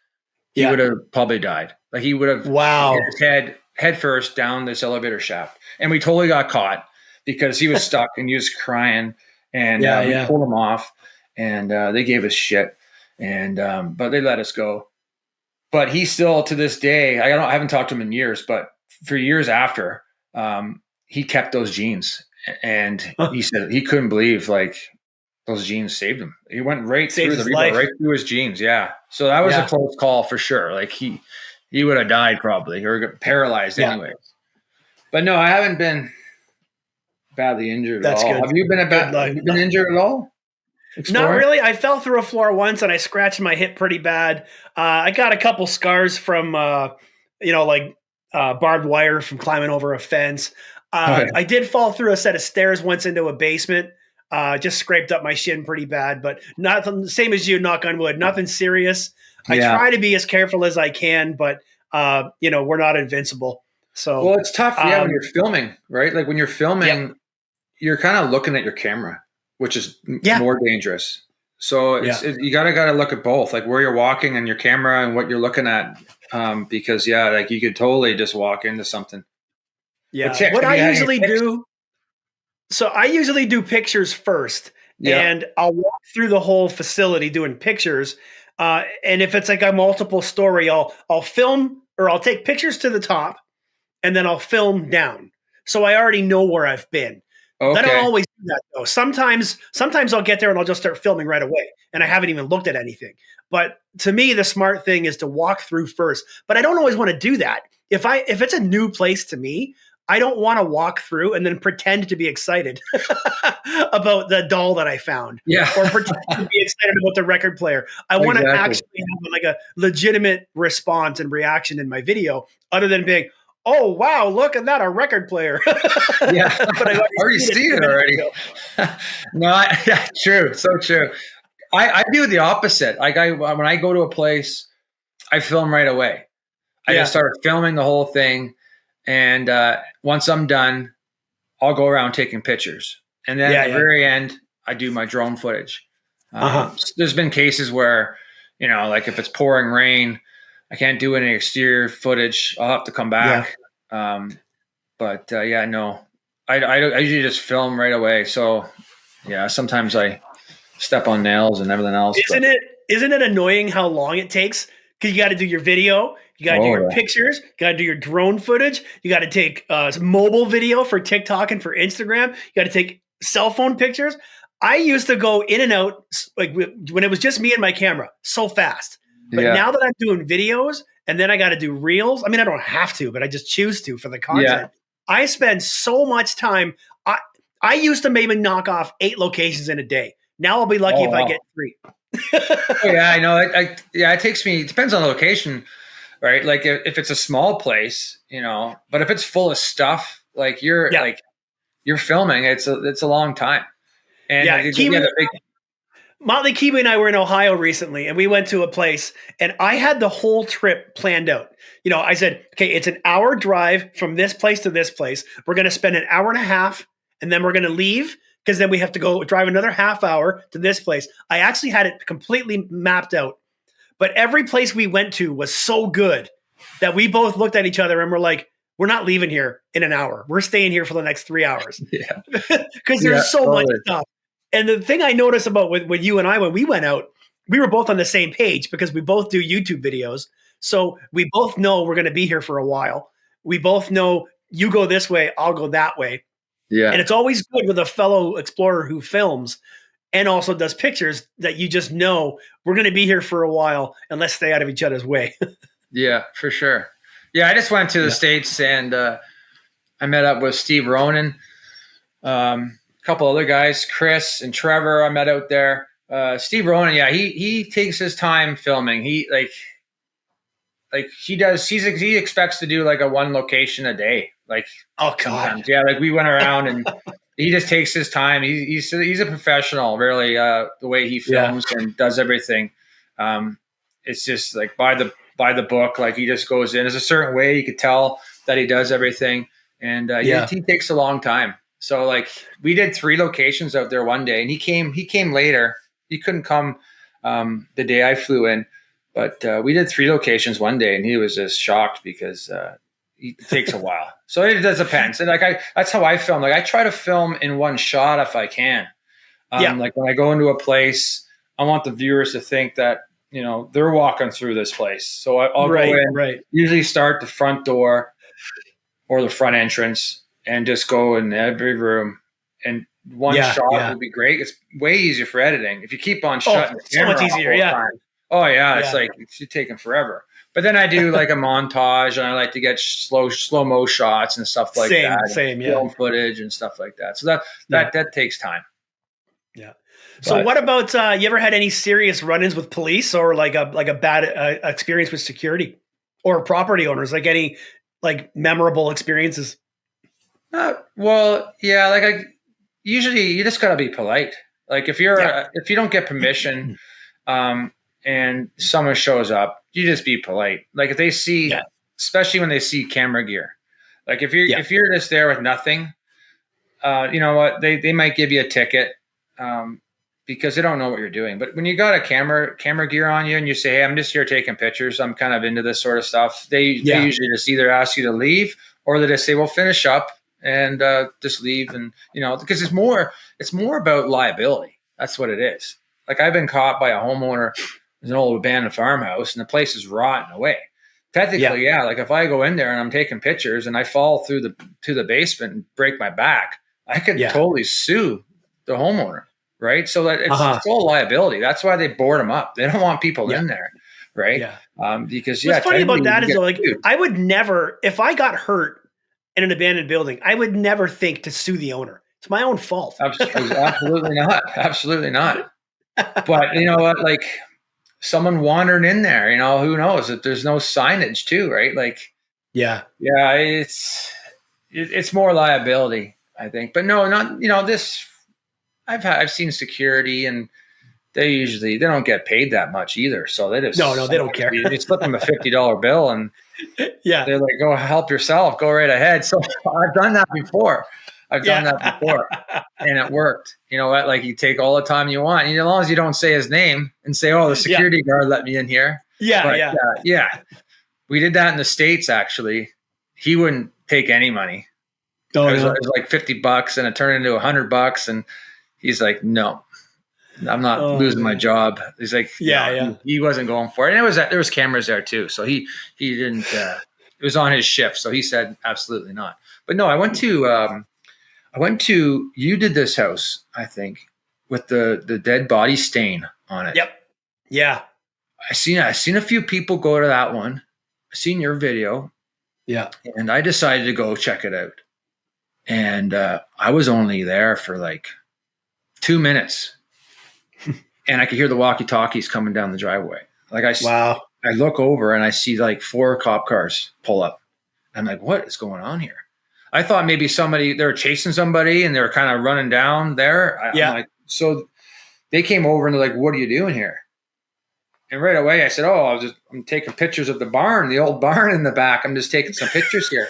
he would have probably died. Like he would have hit his head first down this elevator shaft. And we totally got caught because he was stuck and he was crying, and we pulled him off, and they gave us shit. And, but they let us go. But he still, to this day, I haven't talked to him in years, but for years after, he kept those jeans, and he said he couldn't believe like those jeans saved him. He went right through the rebar, right through his jeans. Yeah. So that was a close call for sure. Like he would have died probably or got paralyzed anyway. But no, I haven't been badly injured at all. Good. Have you been injured at all? Exploring? Not really. I fell through a floor once and I scratched my hip pretty bad. I got a couple scars from, barbed wire from climbing over a fence. Okay. I did fall through a set of stairs once into a basement. Just scraped up my shin pretty bad, but nothing. Same as you, knock on wood. Nothing serious. I Yeah. try to be as careful as I can, but we're not invincible. So Well, it's tough, when you're filming, right? Like when you're filming, Yep. you're kind of looking at your camera, which is Yeah. more dangerous. So you gotta look at both, like where you're walking and your camera and what you're looking at, because like you could totally just walk into something. Yeah. But What have I you had any usually tips? do, so I usually do pictures first, Yeah. and I'll walk through the whole facility doing pictures. And if it's like a multiple story, I'll film or I'll take pictures to the top, and then I'll film down. So I already know where I've been. I don't Okay. always do that though. Sometimes I'll get there and I'll just start filming right away, and I haven't even looked at anything. But to me, the smart thing is to walk through first. But I don't always want to do that. If it's a new place to me, I don't want to walk through and then pretend to be excited about the doll that I found, Yeah. or pretend to be excited about the record player. I want to Exactly. actually have like a legitimate response and reaction in my video, other than being, "Oh wow, look at that, a record player." Yeah. But I've already seen it 2 minutes already. ago. No, yeah, true. So true. I do the opposite. Like when I go to a place, I film right away. I Yeah. just start filming the whole thing. And once I'm done, I'll go around taking pictures. And then at the very end, I do my drone footage. There's been cases where, like if it's pouring rain, I can't do any exterior footage. I'll have to come back. No, I usually just film right away. So sometimes I step on nails and everything else. Isn't it annoying how long it takes? Because you got to do your video, you got to do your pictures, you got to do your drone footage, you got to take mobile video for TikTok and for Instagram, you got to take cell phone pictures. I used to go in and out like when it was just me and my camera so fast. But now that I'm doing videos and then I got to do reels, I mean, I don't have to, but I just choose to for the content. Yeah. I spend so much time. I used to maybe knock off 8 locations in a day. Now I'll be lucky if I get 3. I know. It takes me. It depends on the location, right? Like if it's a small place, but if it's full of stuff, like you're filming, it's a long time. And Motley Kiwi and I were in Ohio recently, and we went to a place, and I had the whole trip planned out. I said, okay, it's an hour drive from this place to this place. We're going to spend an hour and a half, and then we're going to leave, because then we have to go drive another half hour to this place. I actually had it completely mapped out. But every place we went to was so good that we both looked at each other and we're like, we're not leaving here in an hour. We're staying here for the next 3 hours. Yeah. Because there's so much stuff. And the thing I noticed about when you and I, when we went out, we were both on the same page because we both do YouTube videos. So we both know we're going to be here for a while. We both know you go this way, I'll go that way. Yeah. And it's always good with a fellow explorer who films and also does pictures that you just know we're going to be here for a while and let's stay out of each other's way. Yeah, for sure. Yeah, I just went to the States and I met up with Steve Ronan, a couple other guys, Chris and Trevor. I met out there. Steve Ronan, he takes his time filming. He he expects to do like a 1 location a day. Like, oh God, yeah. Like we went around and he just takes his time. He's a professional, really. The way he films and does everything, it's just like by the book. Like he just goes in. There's a certain way you could tell that he does everything, and he takes a long time. So like we did 3 locations out there one day, and he came later. He couldn't come the day I flew in, but we did 3 locations one day, and he was just shocked because it takes a while. So it does depend. And that's how I film. Like I try to film in one shot if I can. Like when I go into a place, I want the viewers to think that they're walking through this place. So I'll go in, usually start the front door or the front entrance, and just go in every room. And one shot would be great. It's way easier for editing if you keep on shutting the camera so much easier. Time. Oh yeah, it's like it's taking forever. But then I do like a montage, and I like to get slow mo shots and stuff like that. Film footage and stuff like that. So that takes time. Yeah. So what about you ever had any serious run-ins with police or like a bad experience with security or property owners? Like any like memorable experiences? Well, yeah, like usually you just gotta be polite. Like if if you don't get permission, um, and someone shows up, you just be polite. Like if they see, especially when they see camera gear, like if you're just there with nothing, you know what, they might give you a ticket, because they don't know what you're doing. But when you got a camera gear on you and you say, hey, I'm just here taking pictures, I'm kind of into this sort of stuff, they usually just either ask you to leave or they just say, well, finish up and just leave. And because it's more about liability. That's what it is. Like I've been caught by a homeowner. There's an old abandoned farmhouse and the place is rotten away. Technically, like if I go in there and I'm taking pictures and I fall through the basement and break my back, I could totally sue the homeowner, right? So that it's all liability. That's why they board them up. They don't want people in there, right? Because what's funny about that is like I would never, if I got hurt in an abandoned building, I would never think to sue the owner. It's my own fault. Absolutely not. Absolutely not. But you know what? Like someone wandering in there, who knows if there's no signage too, right? Like, it's more liability, I think. But no, not, this, I've seen security and they don't get paid that much either. So they just, no, they don't care. They slip them a $50 bill and they're like, go help yourself, go right ahead. So I've done that before. And it worked. You know what? Like you take all the time you want, and as long as you don't say his name and say, "Oh, the security guard let me in here." We did that in the States. Actually, he wouldn't take any money. It was like $50, and it turned into $100, and he's like, "No, I'm not losing my job." He's like, he wasn't going for it. And there was cameras there too, so he didn't. It was on his shift, so he said absolutely not. But no, I went to. You did this house, I think, with the dead body stain on it. Yep. Yeah. I seen a few people go to that one. I seen your video. Yeah. And I decided to go check it out. And I was only there for like 2 minutes. And I could hear the walkie-talkies coming down the driveway. Like I look over and I see like 4 cop cars pull up. I'm like, what is going on here? I thought maybe they were chasing somebody and they were kind of running down there. I'm like, so they came over and they're like, what are you doing here? And right away I said, I'm taking pictures of the barn, the old barn in the back. I'm just taking some pictures here.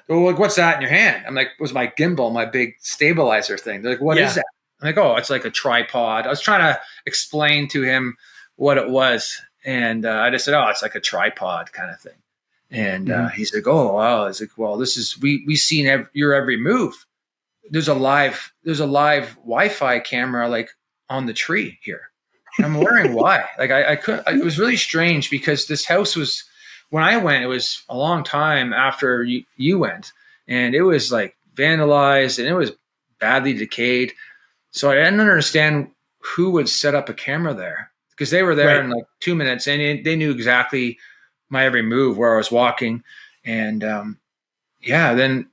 Well, like, what's that in your hand? I'm like, it was my gimbal, my big stabilizer thing. They're like, what is that? I'm like, it's like a tripod. I was trying to explain to him what it was. And I just said, it's like a tripod kind of thing. And he's like, oh, wow. I was like, well, this is, we seen your every move. There's a live Wi-Fi camera like on the tree here. And I'm wondering why. Like I couldn't, it was really strange because this house was, when I went, it was a long time after you went, and it was like vandalized and it was badly decayed. So I didn't understand who would set up a camera there, because they were there in like 2 minutes and they knew exactly my every move, where I was walking. And I don't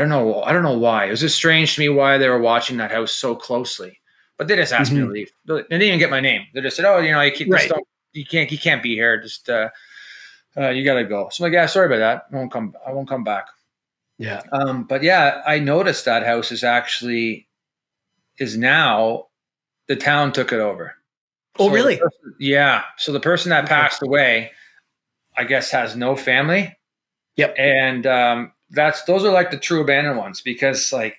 know why. It was just strange to me why they were watching that house so closely. But they just asked me to leave. They didn't even get my name. They just said, you can't be here. Just you gotta go. So I'm like, yeah, sorry about that. I won't come back. Yeah. But yeah, I noticed that house is now the town took it over. Oh, really? So the person that passed away, I guess, has no family. Yep. And those are like the true abandoned ones, because like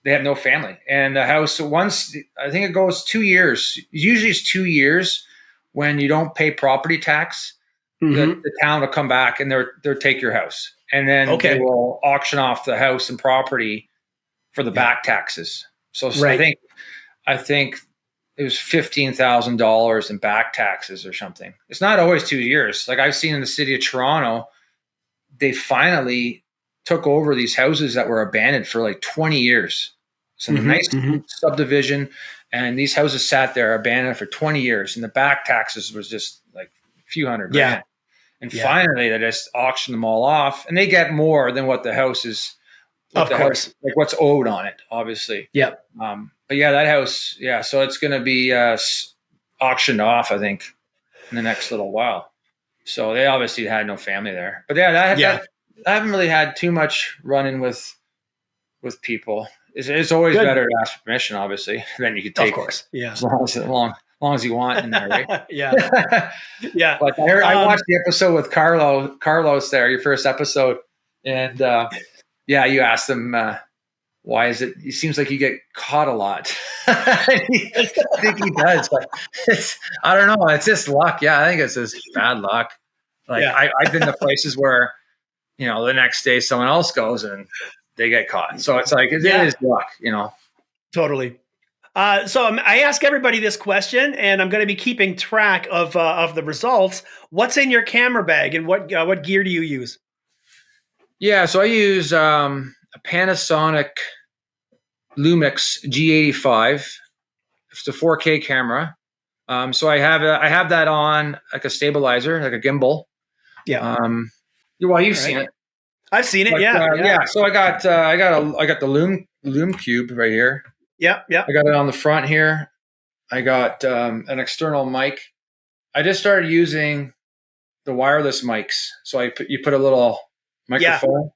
they have no family. And the house, once, I think it goes 2 years. Usually it's 2 years when you don't pay property tax. The town will come back and they'll take your house, and then they will auction off the house and property for the back taxes. So I think it was $15,000 in back taxes or something. It's not always 2 years. Like I've seen in the city of Toronto, they finally took over these houses that were abandoned for like 20 years. It's a nice subdivision, and these houses sat there abandoned for 20 years, and the back taxes was just like a few $100,000. Yeah. And finally they just auctioned them all off, and they get more than what the house is. Of course. Like what's owed on it, obviously. Yeah. But yeah, that house, so it's going to be auctioned off, I think, in the next little while. So they obviously had no family there. But I haven't really had too much run-in with people. It's always Good. better to ask permission, obviously. Then you can take Of course. Yeah. as long as you want in there, right? Yeah. Yeah. But I watched the episode with Carlos there, your first episode, and you asked him why is it? It seems like you get caught a lot. I think he does. But I don't know. It's just luck. Yeah, I think it's just bad luck. Like I've been to places where the next day someone else goes and they get caught. So it's like it is luck. Totally. So I ask everybody this question, and I'm going to be keeping track of the results. What's in your camera bag, and what gear do you use? Yeah, so I use a Panasonic Lumix G85. It's a 4K camera. So I have that on like a stabilizer, like a gimbal. Yeah. You've seen it. I've seen it. But, So I got the Lume Cube right here. Yeah. I got it on the front here. I got an external mic. I just started using the wireless mics. So you put a little microphone.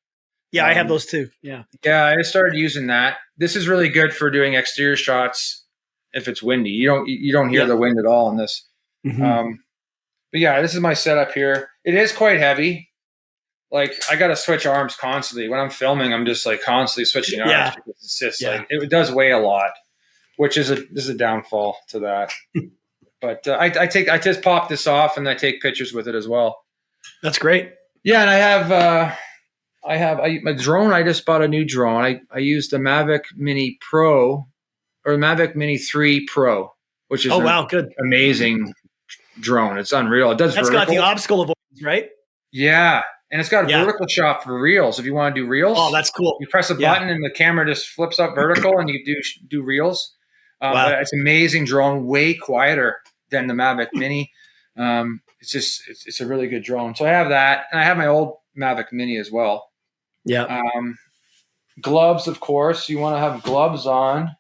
Yeah, I have those too. Yeah. Yeah, I just started using that. This is really good for doing exterior shots if it's windy. You don't hear the wind at all in this. Mm-hmm. But yeah, this is my setup here. It is quite heavy. Like I got to switch arms constantly. When I'm filming, I'm just like constantly switching arms because it's just like it does weigh a lot, which is a downfall to that. But I just pop this off and I take pictures with it as well. That's great. Yeah, and I have my drone. I just bought a new drone. I used the Mavic Mini Pro or Mavic Mini 3 Pro, which is good, amazing drone. It's unreal. It does. That's vertical. got the obstacle avoidance, right? Yeah. And it's got a vertical shot for reels. If you want to do reels, that's cool. You press a button and the camera just flips up vertical, and you do reels. It's an amazing drone, way quieter than the Mavic Mini. It's a really good drone. So I have that, and I have my old Mavic Mini as well. Yeah. Gloves, of course. You want to have gloves on,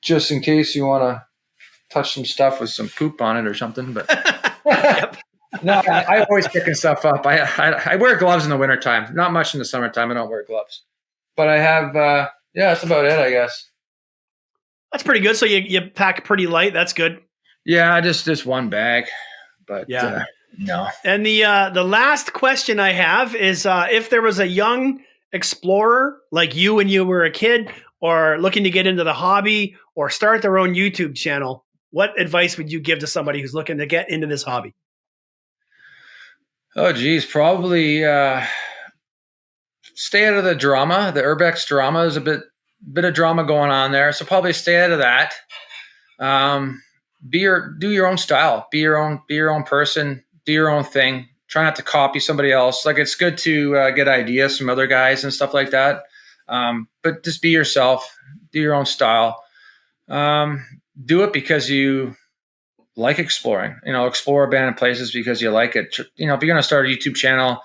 just in case you want to touch some stuff with some poop on it or something. But. No, I always picking stuff up. I wear gloves in the wintertime. Not much in the summertime. I don't wear gloves. But I have, that's about it, I guess. That's pretty good. So you pack pretty light. That's good. Yeah, just one bag. But no. And the last question I have is if there was a young explorer like you when you were a kid or looking to get into the hobby or start their own YouTube channel, what advice would you give to somebody who's looking to get into this hobby? Oh, geez, probably stay out of the drama. The Urbex drama is a bit of drama going on there, so probably stay out of that. Do your own style. Be your own person. Do your own thing. Try not to copy somebody else. Like it's good to get ideas from other guys and stuff like that, but just be yourself. Do your own style. Do it because you like exploring, explore abandoned places because you like it. If you're going to start a YouTube channel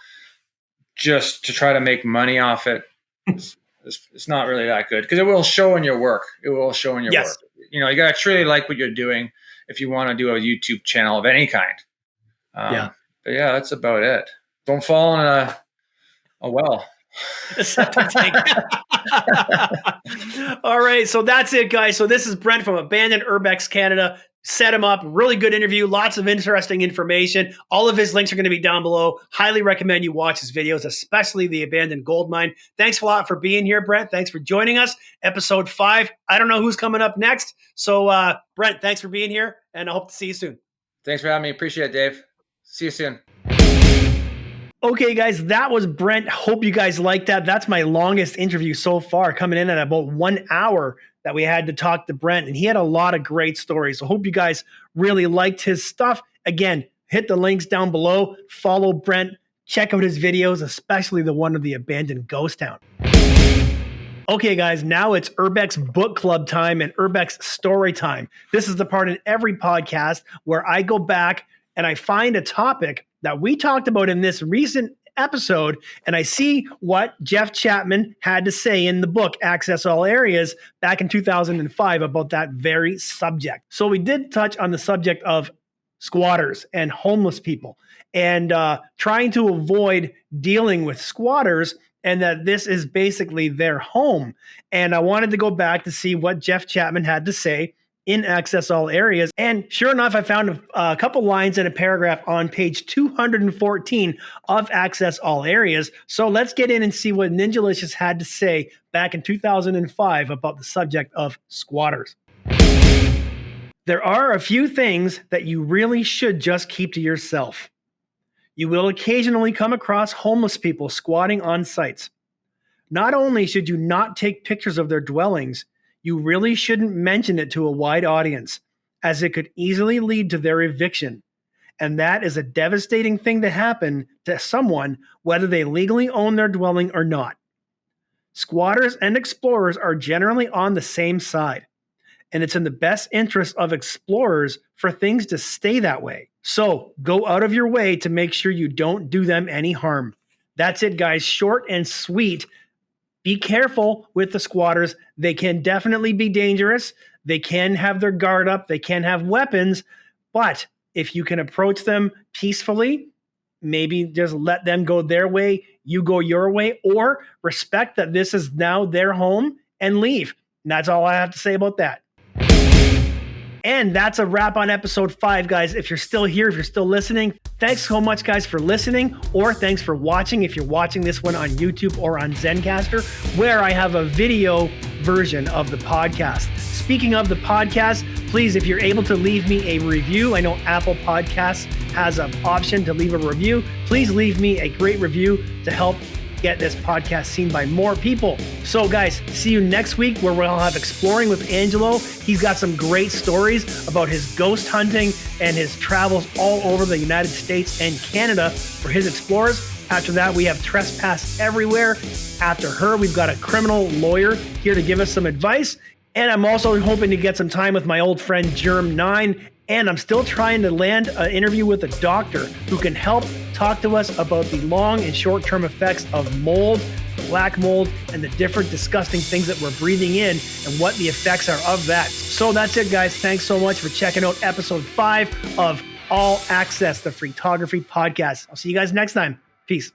just to try to make money off it, it's not really that good because it will show in your work. It will show in your work. You got to truly like what you're doing if you want to do a YouTube channel of any kind. But yeah, that's about it. Don't fall in a well. All right, so that's it, guys. So this is Brent from Abandoned Urbex Canada. Set him up. Really good interview. Lots of interesting information. All of his links are going to be down below. Highly recommend you watch his videos, especially the Abandoned Gold Mine. Thanks a lot for being here, Brent. Thanks for joining us. Episode 5. I don't know who's coming up next. So, Brent, thanks for being here, and I hope to see you soon. Thanks for having me. Appreciate it, Dave. See you soon. Okay, guys, that was Brent. Hope you guys liked that. That's my longest interview so far, coming in at about 1 hour that we had to talk to Brent, and he had a lot of great stories. So hope you guys really liked his stuff. Again, hit the links down below. Follow Brent. Check out his videos, especially the one of the abandoned ghost town. Okay, guys, now it's Urbex Book Club time and Urbex Story time. This is the part in every podcast where I go back and I find a topic that we talked about in this recent episode, and I see what Jeff Chapman had to say in the book Access All Areas back in 2005 about that very subject. So we did touch on the subject of squatters and homeless people, and trying to avoid dealing with squatters, and that this is basically their home. And I wanted to go back to see what Jeff Chapman had to say in Access All Areas. And sure enough, I found a couple lines in a paragraph on page 214 of Access All Areas. So let's get in and see what Ninjalicious had to say back in 2005 about the subject of squatters. There are a few things that you really should just keep to yourself. You will occasionally come across homeless people squatting on sites. Not only should you not take pictures of their dwellings, you really shouldn't mention it to a wide audience, as it could easily lead to their eviction. And that is a devastating thing to happen to someone, whether they legally own their dwelling or not. Squatters and explorers are generally on the same side, and it's in the best interest of explorers for things to stay that way. So go out of your way to make sure you don't do them any harm. That's it, guys. Short and sweet. Be careful with the squatters. They can definitely be dangerous. They can have their guard up. They can have weapons. But if you can approach them peacefully, maybe just let them go their way, you go your way, or respect that this is now their home and leave. And that's all I have to say about that. And that's a wrap on episode 5, guys. If you're still here, if you're still listening, thanks so much, guys, for listening, or thanks for watching if you're watching this one on YouTube or on Zencastr, where I have a video version of the podcast. Speaking of the podcast, please, if you're able to leave me a review, I know Apple Podcasts has an option to leave a review. Please leave me a great review to help get this podcast seen by more people. So guys, see you next week where we'll have Exploring with Angelo. He's got some great stories about his ghost hunting and his travels all over the United States and Canada for his explorers. After that, we have Trespass Everywhere. After her, we've got a criminal lawyer here to give us some advice. And I'm also hoping to get some time with my old friend Germ9. And I'm still trying to land an interview with a doctor who can help talk to us about the long and short-term effects of mold, black mold, and the different disgusting things that we're breathing in and what the effects are of that. So that's it, guys. Thanks so much for checking out episode 5 of All Access, the Freaktography podcast. I'll see you guys next time. Peace.